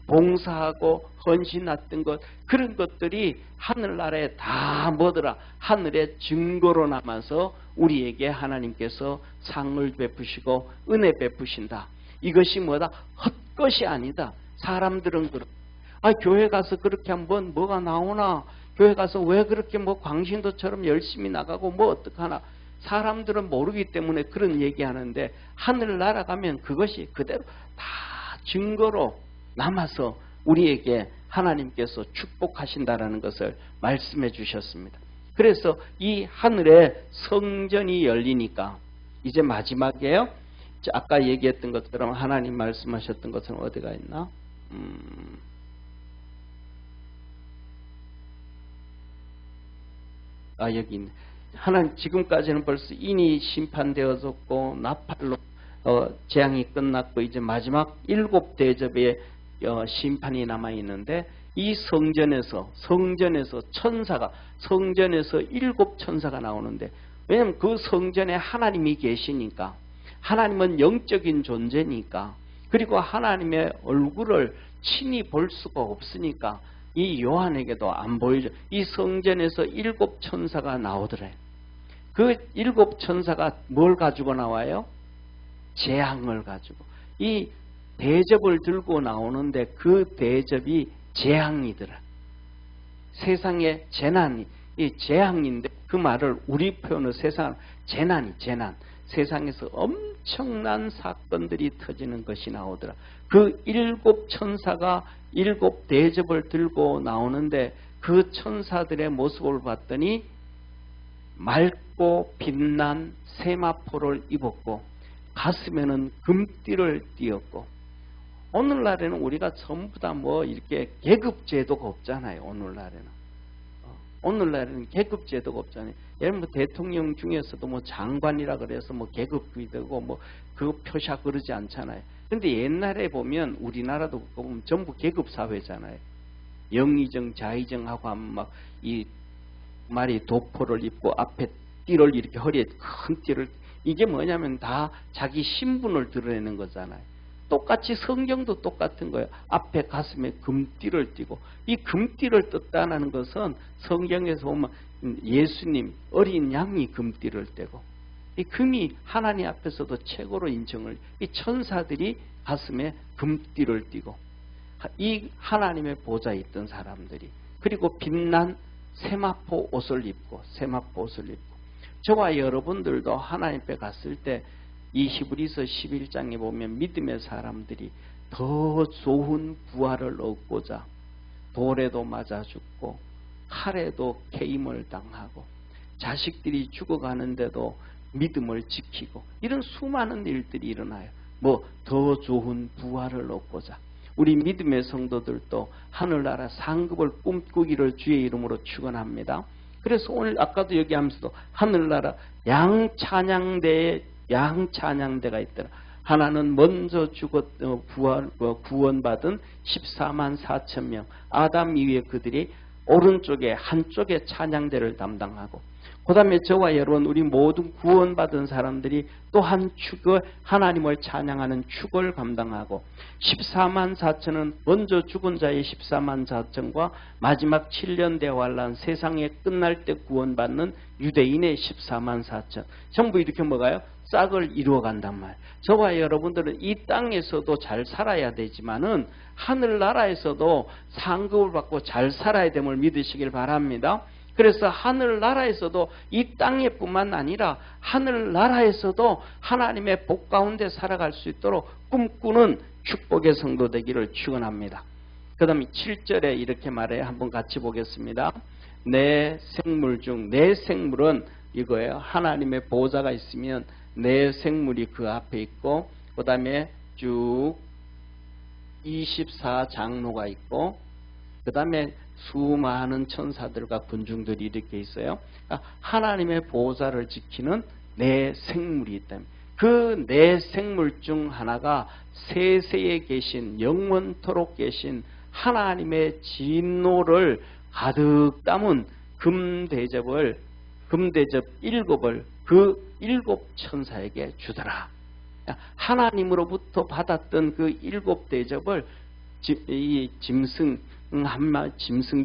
봉사하고 헌신했던 것, 그런 것들이 하늘나라에 다 뭐더라? 하늘의 증거로 남아서 우리에게 하나님께서 상을 베푸시고 은혜 베푸신다. 이것이 뭐다? 헛것이 아니다. 사람들은 교회 가서 그렇게 한번 뭐가 나오나? 교회 가서 왜 그렇게 뭐 광신도처럼 열심히 나가고 뭐 어떡하나? 사람들은 모르기 때문에 그런 얘기하는데, 하늘나라 가면 그것이 그대로 다 증거로 남아서 우리에게 하나님께서 축복하신다라는 것을 말씀해 주셨습니다. 그래서 이 하늘에 성전이 열리니까 이제 마지막이에요. 아까 얘기했던 것처럼, 하나님 말씀하셨던 것처럼 어디가 있나? 여기 있네. 하나님 지금까지는 벌써 인이 심판되어졌고 나팔로 재앙이 끝났고 이제 마지막 7 대접의 심판이 남아 있는데 이 성전에서 천사가 성전에서 7 천사가 나오는데 왜냐하면 그 성전에 하나님이 계시니까 하나님은 영적인 존재니까 그리고 하나님의 얼굴을 친히 볼 수가 없으니까 이 요한에게도 안 보이죠. 이 성전에서 7 천사가 나오더래. 그 7 천사가 뭘 가지고 나와요? 재앙을 가지고. 이 대접을 들고 나오는데 그 대접이 재앙이더라. 세상의 재난이 이 재앙인데 그 말을 우리 표현으로 세상 재난. 세상에서 엄청난 사건들이 터지는 것이 나오더라. 그 7 천사가 7 대접을 들고 나오는데 그 천사들의 모습을 봤더니 맑고 빛난 세마포를 입었고 가슴에는 금띠를 띠었고 오늘날에는 우리가 전부 다 뭐 이렇게 계급 제도가 없잖아요. 오늘날에는 계급 제도가 없잖아요. 예를 들면 대통령 중에서도 뭐 장관이라 그래서 뭐 계급이 되고 뭐 그 표시하고 그러지 않잖아요. 근데 옛날에 보면 우리나라도 보면 전부 계급 사회잖아요. 영의정, 자의정하고 하면 막 이 말이 도포를 입고 앞에 띠를 이렇게 허리에 큰 띠를 이게 뭐냐면 다 자기 신분을 드러내는 거잖아요. 똑같이 성경도 똑같은 거예요. 앞에 가슴에 금띠를 띠고 이 금띠를 떴다는 것은 성경에서 보면 예수님 어린 양이 금띠를 떼고 이 금이 하나님 앞에서도 최고로 인정을 이 천사들이 가슴에 금띠를 띠고 이 하나님의 보좌에 있던 사람들이 그리고 빛난 세마포 옷을 입고 저와 여러분들도 하나님 앞에 갔을 때 이 히브리서 11장에 보면 믿음의 사람들이 더 좋은 부활을 얻고자 돌에도 맞아 죽고 칼에도 개임을 당하고 자식들이 죽어가는데도 믿음을 지키고 이런 수많은 일들이 일어나요. 뭐 더 좋은 부활을 얻고자 우리 믿음의 성도들도 하늘나라 상급을 꿈꾸기를 주의 이름으로 축원합니다. 그래서 오늘 아까도 얘기하면서도 하늘나라 양찬양대가 있더라. 하나는 먼저 구원받은 14만 4천 명 아담 이후에 그들이 오른쪽에 한쪽에 찬양대를 담당하고 그 다음에 저와 여러분 우리 모든 구원받은 사람들이 또 한 축을 하나님을 찬양하는 축을 감당하고 14만 4천은 먼저 죽은 자의 14만 4천과 마지막 7년 대환란 세상에 끝날 때 구원받는 유대인의 14만 4천 전부 이렇게 뭐가요? 싹을 이루어간단 말이에요. 저와 여러분들은 이 땅에서도 잘 살아야 되지만은 하늘나라에서도 상급을 받고 잘 살아야 됨을 믿으시길 바랍니다. 그래서 하늘나라에서도 이 땅에뿐만 아니라 하늘나라에서도 하나님의 복 가운데 살아갈 수 있도록 꿈꾸는 축복의 성도 되기를 축원합니다. 그 다음에 7절에 이렇게 말해요. 한번 같이 보겠습니다. 내 생물 중 내 생물은 이거예요. 하나님의 보좌가 있으면 내 생물이 그 앞에 있고 그 다음에 쭉 24장로가 있고 그 다음에 수많은 천사들과 군중들이 이렇게 있어요. 그러니까 하나님의 보좌를 지키는 내 생물이 있다면 그 내 생물 중 하나가 세세에 계신 영원토록 계신 하나님의 진노를 가득 담은 금대접 7을 그 7 천사에게 주더라. 하나님으로부터 받았던 그 7 대접을 이 짐승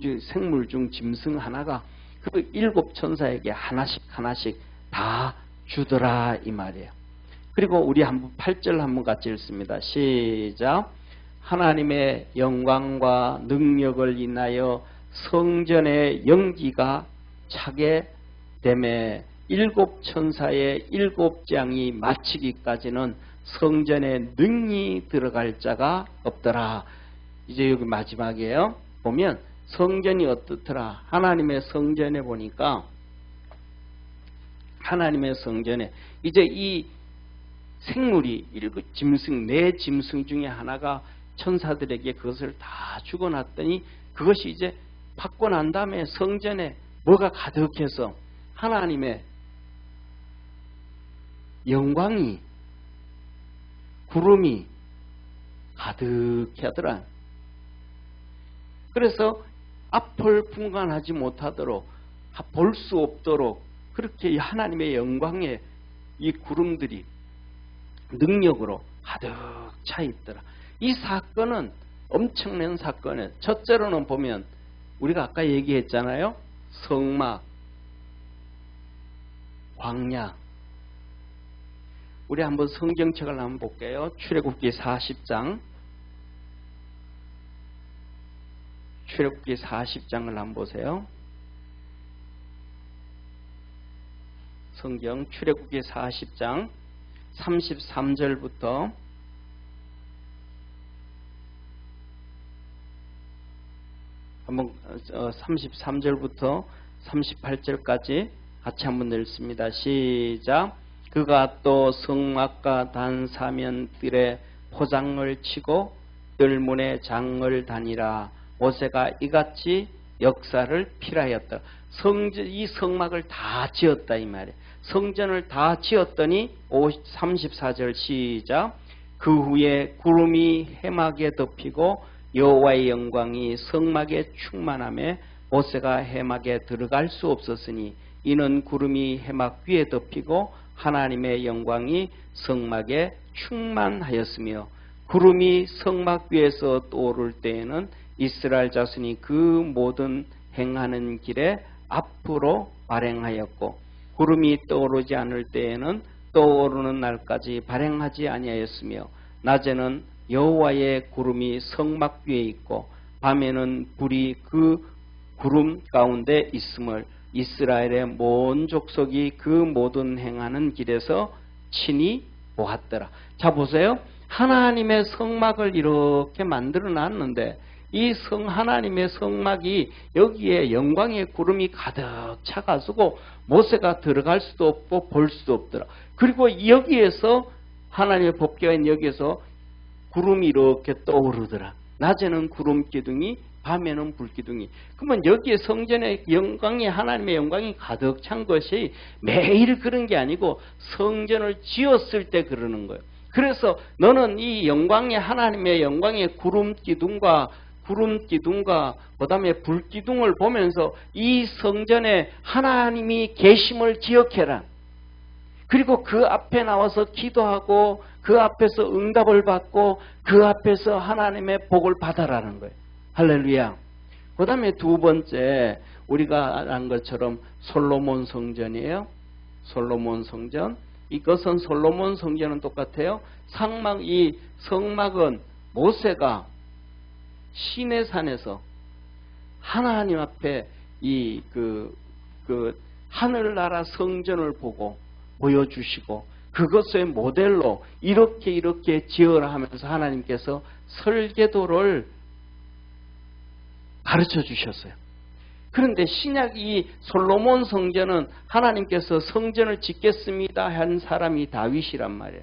중 생물 중 짐승 하나가 그 7 천사에게 하나씩 다 주더라 이 말이에요. 그리고 우리 한번 8절 한번 같이 읽습니다. 시작. 하나님의 영광과 능력을 인하여 성전의 연기가 차게 되매 7 천사의 7 재앙이 마치기까지는 성전에 능히 들어갈 자가 없더라. 이제 여기 마지막이에요. 보면 성전이 어떻더라. 하나님의 성전에 보니까 하나님의 성전에 이제 이 생물이 내 짐승 중에 하나가 천사들에게 그것을 다 주고놨더니 그것이 이제 받고 난 다음에 성전에 뭐가 가득해서 하나님의 영광이, 구름이 가득히 하더라. 그래서 앞을 분간하지 못하도록, 볼 수 없도록 그렇게 하나님의 영광의 이 구름들이 능력으로 가득 차 있더라. 이 사건은 엄청난 사건이에요. 첫째로는 보면 우리가 아까 얘기했잖아요. 성막, 광야. 우리 한번 성경책을 한번 볼게요. 출애굽기 40장. 출애굽기 40장을 한번 보세요. 성경 출애굽기 40장 33절부터 한번 33절부터 38절까지 같이 한번 읽습니다. 시작. 그가 또 성막과 단사면들의 포장을 치고 뜰문의 장을 다니라. 모세가 이같이 역사를 필하였다. 이 성막을 다 지었다 이 말이에요. 성전을 다 지었더니 34절 시작. 그 후에 구름이 해막에 덮이고 여호와의 영광이 성막에 충만하며 모세가 해막에 들어갈 수 없었으니 이는 구름이 해막 위에 덮이고 하나님의 영광이 성막에 충만하였으며 구름이 성막 위에서 떠오를 때에는 이스라엘 자손이 그 모든 행하는 길에 앞으로 발행하였고 구름이 떠오르지 않을 때에는 떠오르는 날까지 발행하지 아니하였으며 낮에는 여호와의 구름이 성막 위에 있고 밤에는 불이 그 구름 가운데 있음을 이스라엘의 모든 족속이 그 모든 행하는 길에서 친히 보았더라. 자 보세요. 하나님의 성막을 이렇게 만들어 놨는데 이 하나님의 성막이 여기에 영광의 구름이 가득 차가지고 모세가 들어갈 수도 없고 볼 수도 없더라. 그리고 여기에서 하나님의 법궤인 여기에서 구름이 이렇게 떠오르더라. 낮에는 구름 기둥이, 밤에는 불 기둥이. 그러면 여기에 성전의 영광이, 하나님의 영광이 가득 찬 것이 매일 그런 게 아니고 성전을 지었을 때 그러는 거예요. 그래서 너는 이 영광의, 하나님의 영광의 구름 기둥과 그 다음에 불 기둥을 보면서 이 성전에 하나님이 계심을 기억해라. 그리고 그 앞에 나와서 기도하고 그 앞에서 응답을 받고 그 앞에서 하나님의 복을 받아라는 거예요. 할렐루야. 그 다음에 두 번째 우리가 안 것처럼 솔로몬 성전이에요. 솔로몬 성전. 이것은 솔로몬 성전은 똑같아요. 이 성막은 모세가 시내산에서 하나님 앞에 하늘나라 성전을 보고 보여주시고 그것의 모델로 이렇게 지어라 하면서 하나님께서 설계도를 가르쳐 주셨어요. 그런데 신약 이 솔로몬 성전은 하나님께서 성전을 짓겠습니다 한 사람이 다윗이란 말이에요.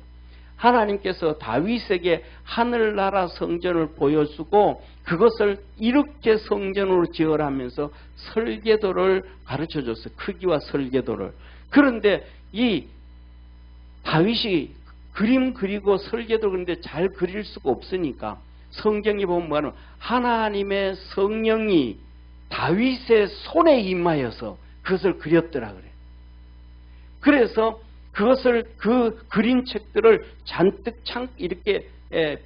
하나님께서 다윗에게 하늘나라 성전을 보여주고 그것을 이렇게 성전으로 지으라면서 설계도를 가르쳐 줬어요. 크기와 설계도를. 그런데 이 다윗이 그림 그리고 설계도 그런데 잘 그릴 수가 없으니까 성경에 보면 하나님의 성령이 다윗의 손에 임하여서 그것을 그렸더라 그래요. 그래서 그것을 그 그림책들을 잔뜩 이렇게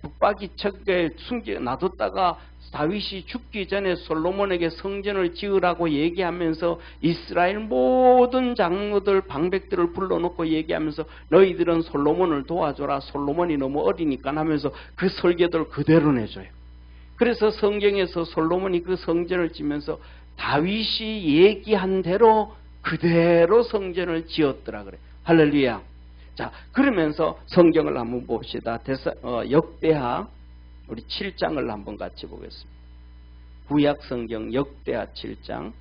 북박이책에 숨겨 놔뒀다가 다윗이 죽기 전에 솔로몬에게 성전을 지으라고 얘기하면서 이스라엘 모든 장로들 방백들을 불러놓고 얘기하면서 너희들은 솔로몬을 도와줘라. 솔로몬이 너무 어리니까 하면서 그 설계도를 그대로 내줘요. 그래서 성경에서 솔로몬이 그 성전을 지면서 다윗이 얘기한 대로 그대로 성전을 지었더라 그래. 할렐루야. 자, 그러면서 성경을 한번 봅시다. 역대하 우리 7장을 한번 같이 보겠습니다. 구약 성경 역대하 7장.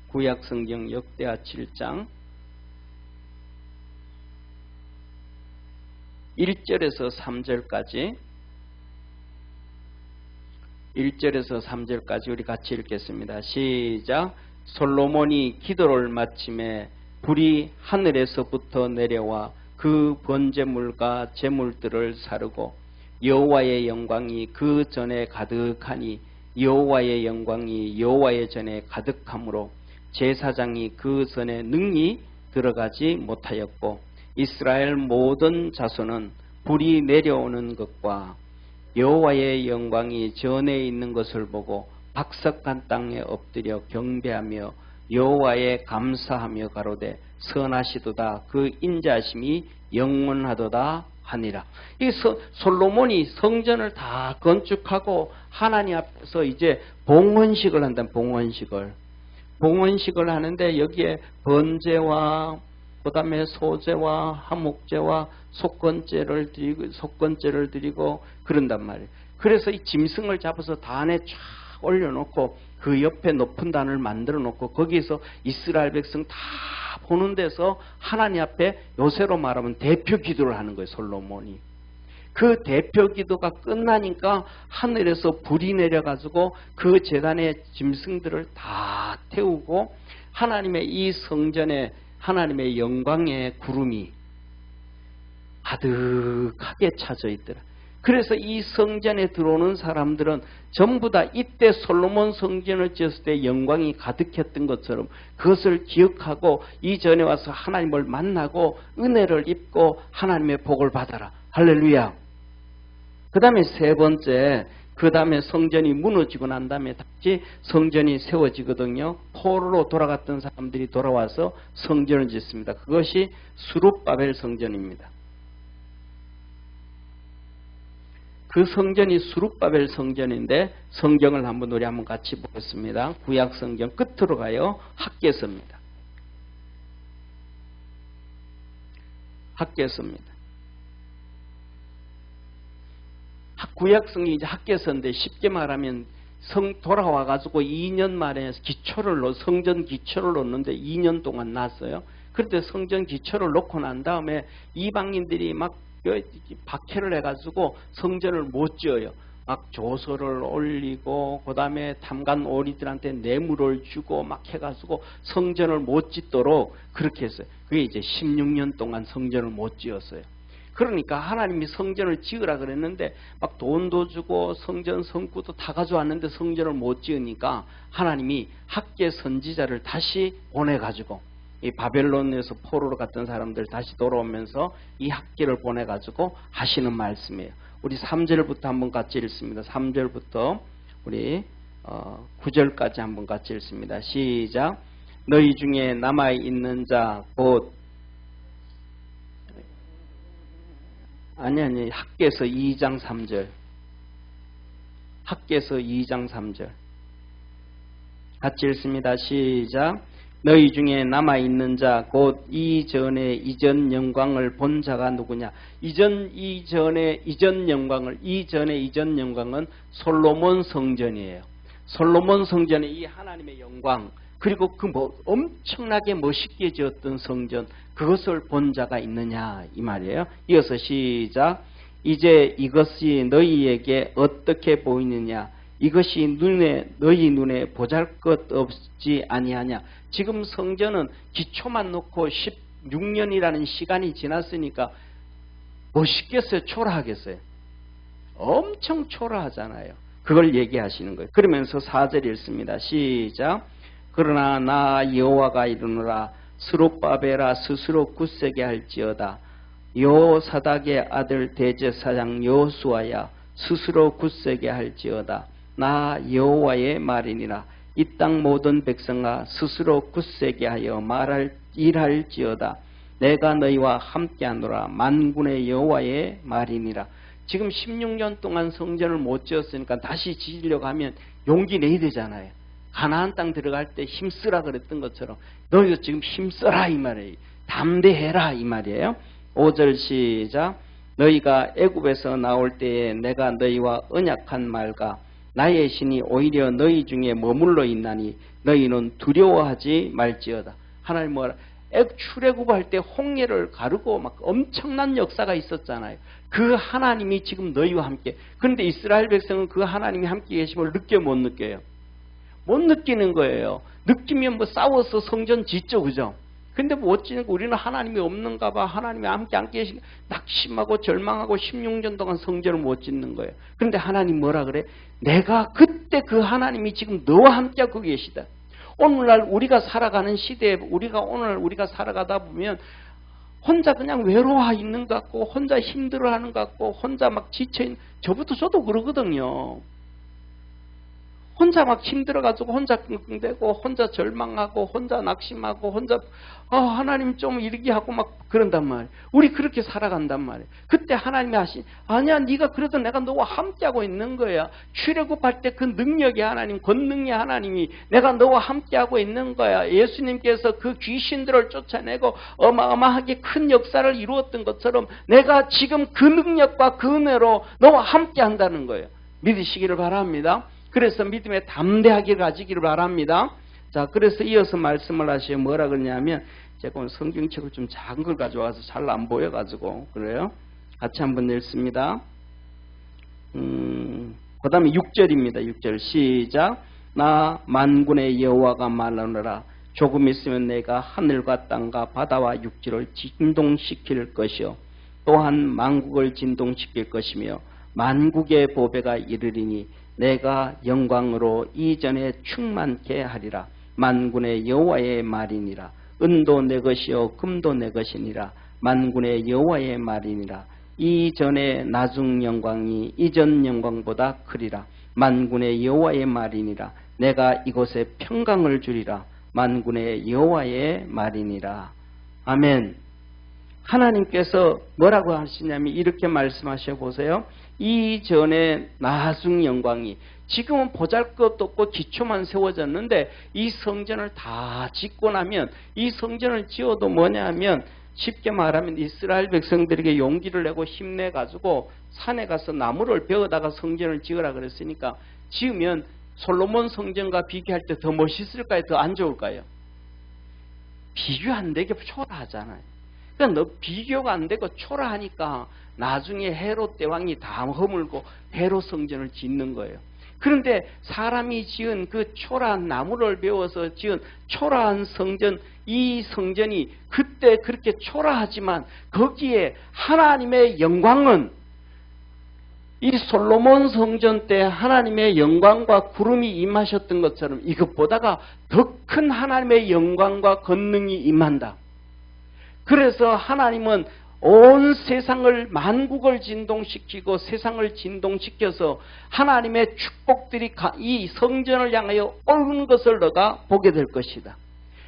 구약 성경 역대하 7장 1절에서 3절까지 1절에서 3절까지 우리 같이 읽겠습니다. 시작. 솔로몬이 기도를 마침에 불이 하늘에서부터 내려와 그 번제물과 제물들을 사르고 여호와의 영광이 그 전에 가득하니 여호와의 영광이 여호와의 전에 가득하므로 제사장이 그 전에 능히 들어가지 못하였고 이스라엘 모든 자손은 불이 내려오는 것과 여호와의 영광이 전에 있는 것을 보고 박석한 땅에 엎드려 경배하며 여호와에 감사하며 가로되 선하시도다 그 인자하심이 영원하도다 하니라. 이 솔로몬이 성전을 다 건축하고 하나님 앞에서 이제 봉헌식을 한다. 봉헌식을 하는데 여기에 번제와 그 다음에 소제와 화목제와 속건제를 드리고 그런단 말이에요. 그래서 이 짐승을 잡아서 단에 쫙 올려놓고 그 옆에 높은 단을 만들어 놓고 거기서 이스라엘 백성 다 보는 데서 하나님 앞에 요새로 말하면 대표 기도를 하는 거예요. 솔로몬이. 그 대표 기도가 끝나니까 하늘에서 불이 내려가지고 그 제단의 짐승들을 다 태우고 하나님의 이 성전에 하나님의 영광의 구름이 가득하게 차져 있더라. 그래서 이 성전에 들어오는 사람들은 전부 다 이때 솔로몬 성전을 지었을 때 영광이 가득했던 것처럼 그것을 기억하고 이전에 와서 하나님을 만나고 은혜를 입고 하나님의 복을 받아라. 할렐루야. 그 다음에 세 번째, 그 다음에 성전이 무너지고 난 다음에 다시 성전이 세워지거든요. 포로로 돌아갔던 사람들이 돌아와서 성전을 짓습니다. 그것이 스룹바벨 성전입니다. 그 성전이 스룹바벨 성전인데 성경을 우리 한번 같이 보겠습니다. 구약 성경 끝으로 가요. 학개서입니다. 학개서입니다. 구약 성경이 이제 학개서인데 쉽게 말하면 돌아와 가지고 2년 만에 성전 기초를 놓는데 2년 동안 놨어요. 그런데 성전 기초를 놓고 난 다음에 이방인들이 막 박해를 해가지고 성전을 못 지어요. 막 조서를 올리고 그 다음에 탐관 오리들한테 뇌물을 주고 막 해가지고 성전을 못 짓도록 그렇게 했어요. 그게 이제 16년 동안 성전을 못 지었어요. 그러니까 하나님이 성전을 지으라 그랬는데 막 돈도 주고 성전 성구도 다 가져왔는데 성전을 못 지으니까 하나님이 학개 선지자를 다시 보내가지고 이 바벨론에서 포로로 갔던 사람들 다시 돌아오면서 이 학기를 보내가지고 하시는 말씀이에요. 우리 3절부터 한번 같이 읽습니다. 3절부터 우리 9절까지 한번 같이 읽습니다. 시작. 너희 중에 남아있는 자 곧 아니 학개서 2장 3절 학개서 2장 3절 같이 읽습니다. 시작. 너희 중에 남아있는 자 곧 이전의 이전 영광을 본 자가 누구냐. 이전의 이전 영광은 솔로몬 성전이에요. 솔로몬 성전의 이 하나님의 영광 그리고 그 엄청나게 멋있게 지었던 성전 그것을 본 자가 있느냐 이 말이에요. 이어서 시작. 이제 이것이 너희에게 어떻게 보이느냐. 이것이 너희 눈에 보잘것없지 아니하냐. 지금 성전은 기초만 놓고 16년이라는 시간이 지났으니까 멋있겠어요? 초라하겠어요? 엄청 초라하잖아요. 그걸 얘기하시는 거예요. 그러면서 4절 읽습니다. 시작. 그러나 나 여호와가 이르노라. 스룹바벨아 스스로 굳세게 할지어다. 여호사닥의 아들 대제사장 여호수아야 스스로 굳세게 할지어다. 나 여호와의 말이니라. 이 땅 모든 백성아 스스로 굳세게 하여 일할지어다. 내가 너희와 함께하노라. 만군의 여호와의 말이니라. 지금 16년 동안 성전을 못 지었으니까 다시 지으려고 하면 용기 내야 되잖아요. 가나안 땅 들어갈 때 힘쓰라 그랬던 것처럼 너희도 지금 힘써라 이 말이에요. 담대해라 이 말이에요. 5절 시작. 너희가 애굽에서 나올 때에 내가 너희와 언약한 말과 나의 신이 오히려 너희 중에 머물러 있나니 너희는 두려워하지 말지어다. 하나님 뭐라? 출애굽할 때 홍해를 가르고 막 엄청난 역사가 있었잖아요. 그 하나님이 지금 너희와 함께. 그런데 이스라엘 백성은 그 하나님이 함께 계심을 느껴 못 느껴요? 못 느끼는 거예요. 느끼면 뭐 싸워서 성전 짓죠, 그죠? 근데 뭐 어찌는 우리는 하나님이 없는가 봐, 하나님이 함께 안 계시니까 낙심하고 절망하고 16년 동안 성전을 못 짓는 거예요. 그런데 하나님 뭐라 그래? 내가 그때 그 하나님이 지금 너와 함께하고 계시다. 오늘날 우리가 살아가는 시대에 우리가 살아가다 보면 혼자 그냥 외로워 있는 것 같고 혼자 힘들어하는 것 같고 혼자 막 지쳐있는, 저도 그러거든요. 혼자 막 힘들어가지고 혼자 끙끙대고 혼자 절망하고 혼자 낙심하고 혼자 하나님 좀 이르게 하고 막 그런단 말이에요. 우리 그렇게 살아간단 말이에요. 그때 하나님이 아니야 네가 그래도 내가 너와 함께하고 있는 거야. 출애굽할 때 그 능력의 하나님, 권능의 하나님이 내가 너와 함께하고 있는 거야. 예수님께서 그 귀신들을 쫓아내고 어마어마하게 큰 역사를 이루었던 것처럼 내가 지금 그 능력과 그 은혜로 너와 함께한다는 거예요. 믿으시기를 바랍니다. 그래서 믿음의 담대하게 가지기를 바랍니다. 자, 그래서 이어서 말씀을 하시면 뭐라 그러냐면, 제가 오늘 성경책을 좀 작은 걸 가져와서 잘 안 보여가지고 그래요. 같이 한번 읽습니다. 그 다음에 6절입니다. 6절 시작. 나 만군의 여호와가 말하노라. 조금 있으면 내가 하늘과 땅과 바다와 육지를 진동시킬 것이요 또한 만국을 진동시킬 것이며 만국의 보배가 이르리니 내가 영광으로 이전에 충만케 하리라. 만군의 여호와의 말이니라. 은도 내 것이요 금도 내 것이니라. 만군의 여호와의 말이니라. 이전의 나중 영광이 이전 영광보다 크리라. 만군의 여호와의 말이니라. 내가 이곳에 평강을 주리라. 만군의 여호와의 말이니라. 아멘. 하나님께서 뭐라고 하시냐면 이렇게 말씀하셔 보세요. 이전에 나중 영광이, 지금은 보잘것도 없고 기초만 세워졌는데 이 성전을 다 짓고 나면, 이 성전을 지어도 뭐냐면 쉽게 말하면 이스라엘 백성들에게 용기를 내고 힘내가지고 산에 가서 나무를 베어다가 성전을 지으라 그랬으니까 지으면 솔로몬 성전과 비교할 때 더 멋있을까요? 더 안 좋을까요? 비교 안 되게 초라하잖아요. 그러니까 너 비교가 안 되고 초라하니까 나중에 헤롯 대왕이 다 허물고 헤롯 성전을 짓는 거예요. 그런데 사람이 지은 그 초라한 나무를 베어서 지은 초라한 성전, 이 성전이 그때 그렇게 초라하지만 거기에 하나님의 영광은 이 솔로몬 성전 때 하나님의 영광과 구름이 임하셨던 것처럼 이것보다가 더 큰 하나님의 영광과 권능이 임한다. 그래서 하나님은 온 세상을, 만국을 진동시키고 세상을 진동시켜서 하나님의 축복들이 이 성전을 향하여 오는 것을 너가 보게 될 것이다.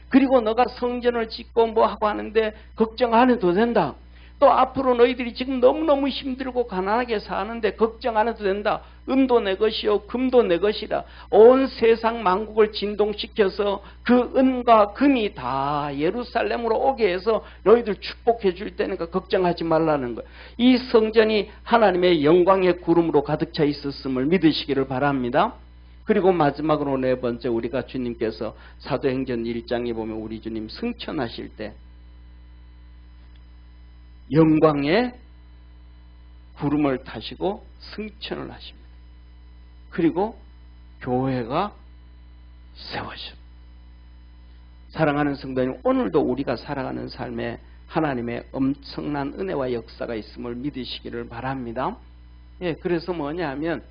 그리고 너가 성전을 짓고 뭐 하고 하는데 걱정 안 해도 된다. 또 앞으로 너희들이 지금 너무너무 힘들고 가난하게 사는데 걱정 안 해도 된다. 은도 내 것이요 금도 내 것이다. 온 세상 만국을 진동시켜서 그 은과 금이 다 예루살렘으로 오게 해서 너희들 축복해 줄 테니까 걱정하지 말라는 거예요. 이 성전이 하나님의 영광의 구름으로 가득 차 있었음을 믿으시기를 바랍니다. 그리고 마지막으로 네 번째, 우리가 주님께서 사도행전 1장에 보면 우리 주님 승천하실 때 영광의 구름을 타시고 승천을 하십니다. 그리고 교회가 세워집니다. 사랑하는 성도님, 오늘도 우리가 살아가는 삶에 하나님의 엄청난 은혜와 역사가 있음을 믿으시기를 바랍니다. 예, 그래서 뭐냐면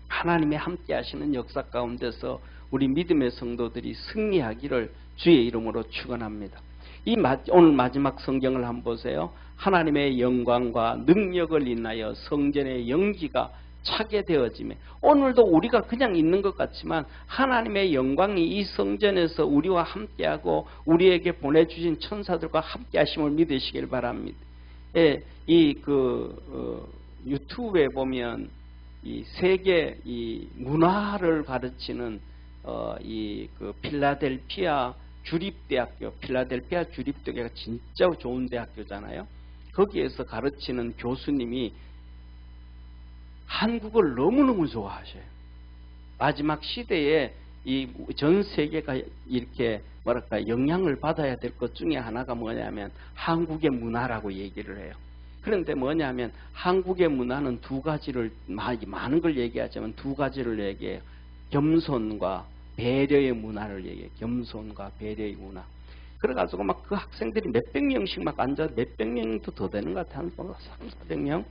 하나님의 함께 하시는 역사 가운데서 우리 믿음의 성도들이 승리하기를 주의 이름으로 축원합니다. 오늘 마지막 성경을 한번 보세요. 하나님의 영광과 능력을 인하여 성전의 연기가 차게 되어지며, 오늘도 우리가 그냥 있는 것 같지만 하나님의 영광이 이 성전에서 우리와 함께하고 우리에게 보내주신 천사들과 함께 하심을 믿으시길 바랍니다. 예, 유튜브에 보면 이 세계 이 문화를 가르치는 필라델피아 주립대학교, 필라델피아 주립대학교가 진짜 좋은 대학교잖아요. 거기에서 가르치는 교수님이 한국을 너무너무 좋아하셔요. 마지막 시대에 이 전 세계가 이렇게 뭐랄까 영향을 받아야 될 것 중에 하나가 뭐냐면 한국의 문화라고 얘기를 해요. 그런데 뭐냐면 한국의 문화는 두 가지를 많은 걸 얘기하지만 두 가지를 얘기해요. 겸손과 배려의 문화를 얘기해요. 겸손과 배려의 문화. 그래가지고 막 그 학생들이 몇백 명씩 막 앉아 몇백 명도 더 되는 것 같아요. 한 300~400명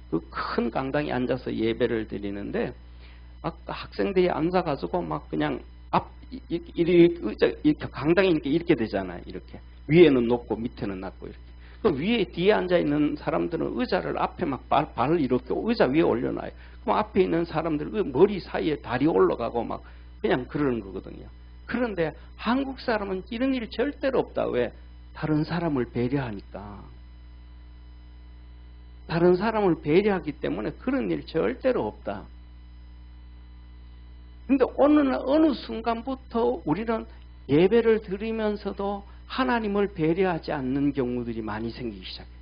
그 큰 강당에 앉아서 예배를 드리는데 막 학생들이 앉아가지고 막 그냥 이렇게 강당이 이렇게 되잖아요. 이렇게 위에는 높고 밑에는 낮고 이렇게. 그 위에 뒤에 앉아 있는 사람들은 의자를 앞에 막 발을 이렇게 의자 위에 올려놔요. 그럼 앞에 있는 사람들 그 머리 사이에 다리 올라가고 막 그냥 그러는 거거든요. 그런데 한국 사람은 이런 일이 절대로 없다. 왜? 다른 사람을 배려하니까. 다른 사람을 배려하기 때문에 그런 일 절대로 없다. 근데 어느 순간부터 우리는 예배를 드리면서도 하나님을 배려하지 않는 경우들이 많이 생기기 시작해요.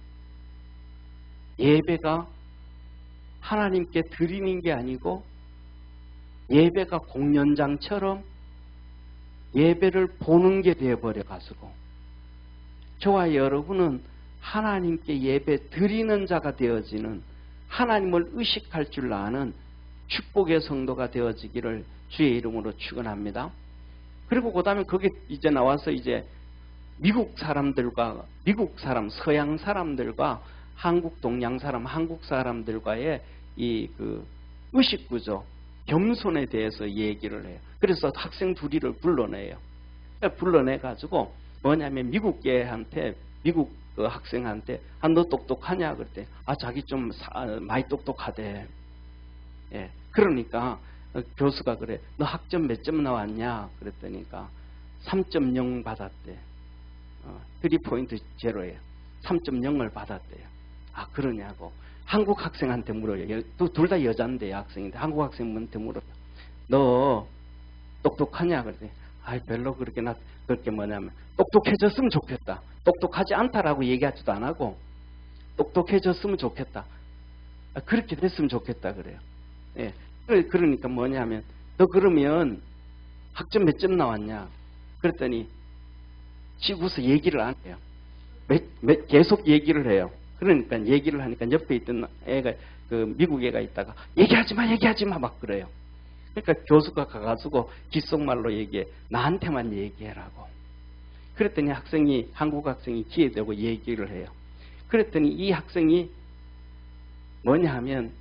예배가 하나님께 드리는 게 아니고 예배가 공연장처럼 예배를 보는 게 되어버려가지고 저와 여러분은 하나님께 예배 드리는 자가 되어지는 하나님을 의식할 줄 아는 축복의 성도가 되어지기를 주의 이름으로 축원합니다. 그리고 그 다음에 거기 이제 나와서 이제 미국 사람, 서양 사람들과 한국 동양 사람, 한국 사람들과의 이 그 의식 구조, 겸손에 대해서 얘기를 해요. 그래서 학생 둘이를 불러내요. 불러내 가지고 뭐냐면 미국 그 학생한테 너 똑똑하냐 그랬대. 자기 좀 많이 똑똑하대. 예. 그러니까 교수가 그래. 너 학점 몇 점 나왔냐 그랬더니까 3.0 받았대. 3.0예요. 3.0을 받았대요. 그러냐고. 한국 학생한테 물어요. 둘 다 여자인데 학생인데 한국 학생한테 물어요. 너 똑똑하냐 그랬더니 별로 그렇게 뭐냐면 똑똑해졌으면 좋겠다. 똑똑하지 않다라고 얘기하지도 안 하고 똑똑해졌으면 좋겠다. 그렇게 됐으면 좋겠다 그래요. 예. 그러니까 뭐냐면 너 그러면 학점 몇 점 나왔냐 그랬더니 지구서 얘기를 안 해요. 계속 얘기를 해요. 그러니까 얘기를 하니까 옆에 있던 애가 그 미국 애가 있다가 얘기하지 마 막 그래요. 그러니까 교수가 가가지고 귓속말로 얘기해. 나한테만 얘기해라고. 그랬더니 한국 학생이 기회되고 얘기를 해요. 그랬더니 이 학생이 뭐냐 하면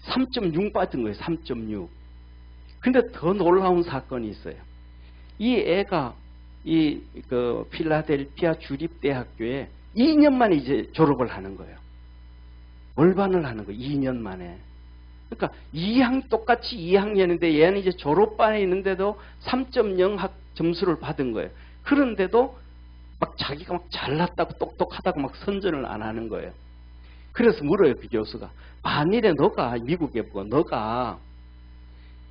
3.6 받은 거예요. 3.6. 근데 더 놀라운 사건이 있어요. 이 애가 그 필라델피아 주립대학교에 2년 만에 이제 졸업을 하는 거예요. 월반을 하는 거예요. 2년 만에. 그러니까 똑같이 2학년인데 얘는 이제 졸업반에 있는데도 3.0 점수를 받은 거예요. 그런데도 막 자기가 막 잘났다고 똑똑하다고 막 선전을 안 하는 거예요. 그래서 물어요, 그 교수가. 만일에 너가 미국에 보고 너가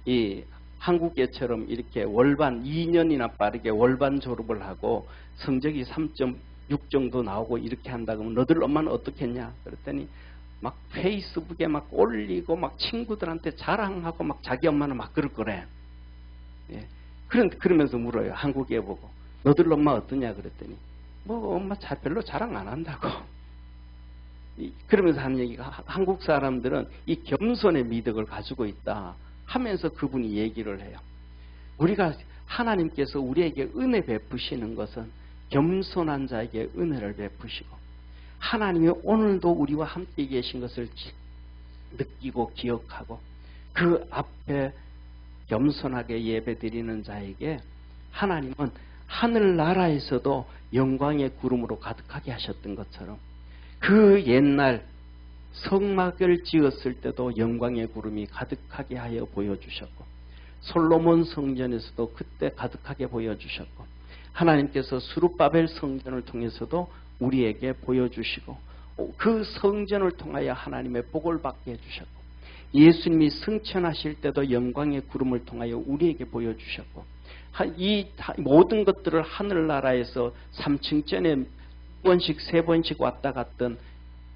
이 한국애처럼 이렇게 월반 2년이나 빠르게 월반 졸업을 하고 성적이 3.6 정도 나오고 이렇게 한다 그러면 너들 엄마는 어떻게 했냐? 그랬더니 막 페이스북에 막 올리고 막 친구들한테 자랑하고 막 자기 엄마는 막 그럴 거래. 예. 그러면서 물어요. 한국애 보고. 너들 엄마 어떠냐? 그랬더니 뭐 엄마 별로 자랑 안 한다고. 그러면서 하는 얘기가 한국 사람들은 이 겸손의 미덕을 가지고 있다 하면서 그분이 얘기를 해요. 우리가 하나님께서 우리에게 은혜 베푸시는 것은 겸손한 자에게 은혜를 베푸시고 하나님이 오늘도 우리와 함께 계신 것을 느끼고 기억하고 그 앞에 겸손하게 예배드리는 자에게 하나님은 하늘나라에서도 영광의 구름으로 가득하게 하셨던 것처럼 그 옛날 성막을 지었을 때도 영광의 구름이 가득하게 하여 보여주셨고 솔로몬 성전에서도 그때 가득하게 보여주셨고 하나님께서 스룹바벨 성전을 통해서도 우리에게 보여주시고 그 성전을 통하여 하나님의 복을 받게 해주셨고 예수님이 승천하실 때도 영광의 구름을 통하여 우리에게 보여주셨고 이 모든 것들을 하늘나라에서 3층전에 2번씩 3번씩 왔다 갔던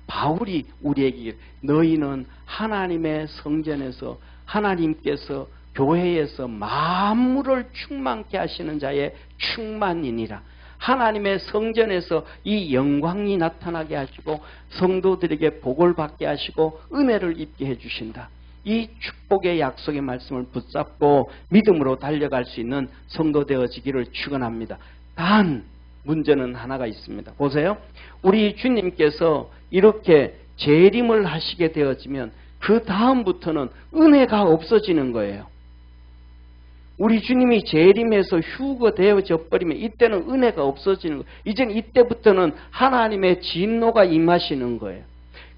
바울이 우리에게 너희는 하나님의 성전에서 하나님께서 교회에서 만물을 충만케 하시는 자의 충만이니라. 하나님의 성전에서 이 영광이 나타나게 하시고 성도들에게 복을 받게 하시고 은혜를 입게 해주신다. 이 축복의 약속의 말씀을 붙잡고 믿음으로 달려갈 수 있는 성도 되어지기를 축원합니다. 단 문제는 하나가 있습니다. 보세요. 우리 주님께서 이렇게 재림을 하시게 되어지면 그 다음부터는 은혜가 없어지는 거예요. 우리 주님이 재림해서 휴거되어져 버리면 이때는 은혜가 없어지는 거예요. 이제는 이때부터는 하나님의 진노가 임하시는 거예요.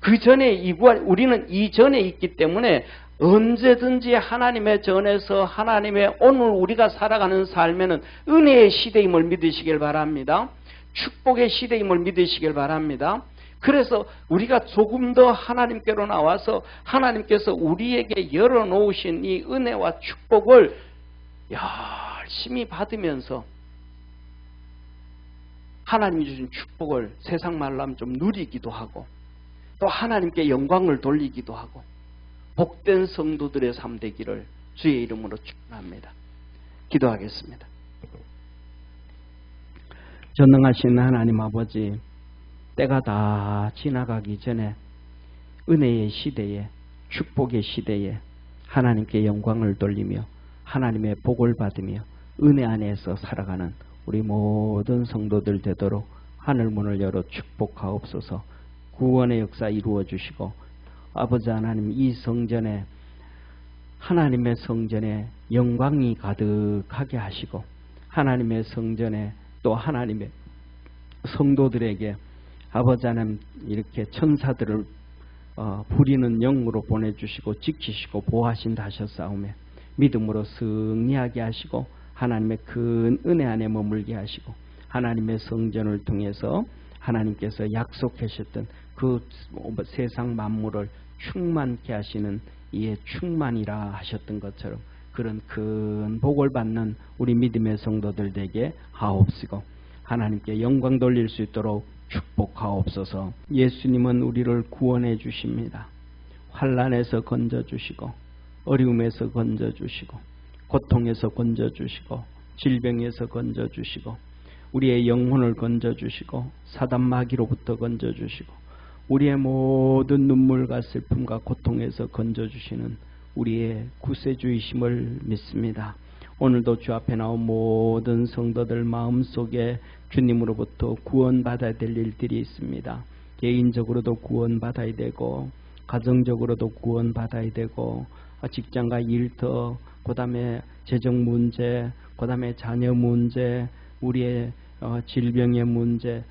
그 전에 우리는 이전에 있기 때문에 언제든지 하나님의 전에서 하나님의 오늘 우리가 살아가는 삶에는 은혜의 시대임을 믿으시길 바랍니다. 축복의 시대임을 믿으시길 바랍니다. 그래서 우리가 조금 더 하나님께로 나와서 하나님께서 우리에게 열어놓으신 이 은혜와 축복을 열심히 받으면서 하나님이 주신 축복을 세상 말로 하면 좀 누리기도 하고 또 하나님께 영광을 돌리기도 하고 복된 성도들의 삶 되기를 주의 이름으로 축원합니다. 기도하겠습니다. 전능하신 하나님 아버지, 때가 다 지나가기 전에 은혜의 시대에 축복의 시대에 하나님께 영광을 돌리며 하나님의 복을 받으며 은혜 안에서 살아가는 우리 모든 성도들 되도록 하늘문을 열어 축복하옵소서. 구원의 역사 이루어 주시고 아버지 하나님, 이 성전에 하나님의 성전에 영광이 가득하게 하시고 하나님의 성전에 또 하나님의 성도들에게 아버지 하나님 이렇게 천사들을 부리는 영으로 보내주시고 지키시고 보호하신다 하셨사오매 믿음으로 승리하게 하시고 하나님의 큰 은혜 안에 머물게 하시고 하나님의 성전을 통해서 하나님께서 약속하셨던 그 세상 만물을 충만케 하시는 이에 충만이라 하셨던 것처럼 그런 큰 복을 받는 우리 믿음의 성도들 되게 하옵시고 하나님께 영광 돌릴 수 있도록 축복하옵소서. 예수님은 우리를 구원해 주십니다. 환난에서 건져 주시고 어려움에서 건져 주시고 고통에서 건져 주시고 질병에서 건져 주시고 우리의 영혼을 건져 주시고 사단 마귀로부터 건져 주시고 우리의 모든 눈물과 슬픔과 고통에서 건져 주시는 우리의 구세주이심을 믿습니다. 오늘도 주 앞에 나온 모든 성도들 마음속에 주님으로부터 구원받아야 될 일들이 있습니다. 개인적으로도 구원받아야 되고 가정적으로도 구원받아야 되고 직장과 일터, 그 다음에 재정 문제, 그 다음에 자녀 문제, 우리의 질병의 문제,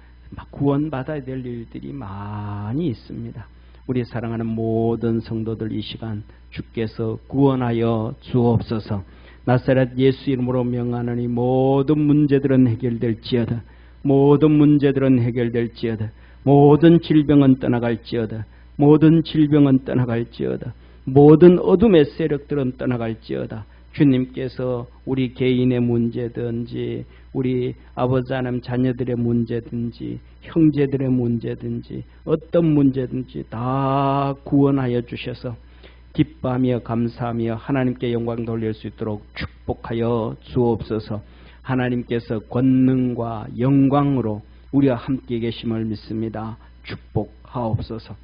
구원받아야 될 일들이 많이 있습니다. 우리 사랑하는 모든 성도들 이 시간 주께서 구원하여 주옵소서. 나사렛 예수 이름으로 명하노니 모든 문제들은 해결될지어다. 모든 문제들은 해결될지어다. 모든 질병은 떠나갈지어다. 모든 질병은 떠나갈지어다. 모든 어둠의 세력들은 떠나갈지어다. 주님께서 우리 개인의 문제든지 우리 아버지 하나님 자녀들의 문제든지 형제들의 문제든지 어떤 문제든지 다 구원하여 주셔서 기뻐하며 감사하며 하나님께 영광 돌릴 수 있도록 축복하여 주옵소서. 하나님께서 권능과 영광으로 우리와 함께 계심을 믿습니다. 축복하옵소서.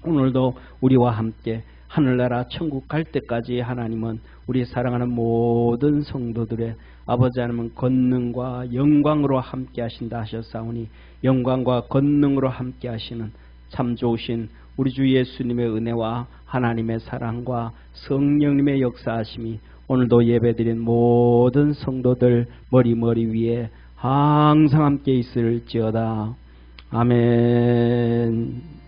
오늘도 우리와 함께 하늘나라 천국 갈 때까지 하나님은 우리 사랑하는 모든 성도들의 아버지 하나님은 권능과 영광으로 함께 하신다 하셨사오니 영광과 권능으로 함께 하시는 참 좋으신 우리 주 예수님의 은혜와 하나님의 사랑과 성령님의 역사하심이 오늘도 예배드린 모든 성도들 머리 위에 항상 함께 있을지어다. 아멘.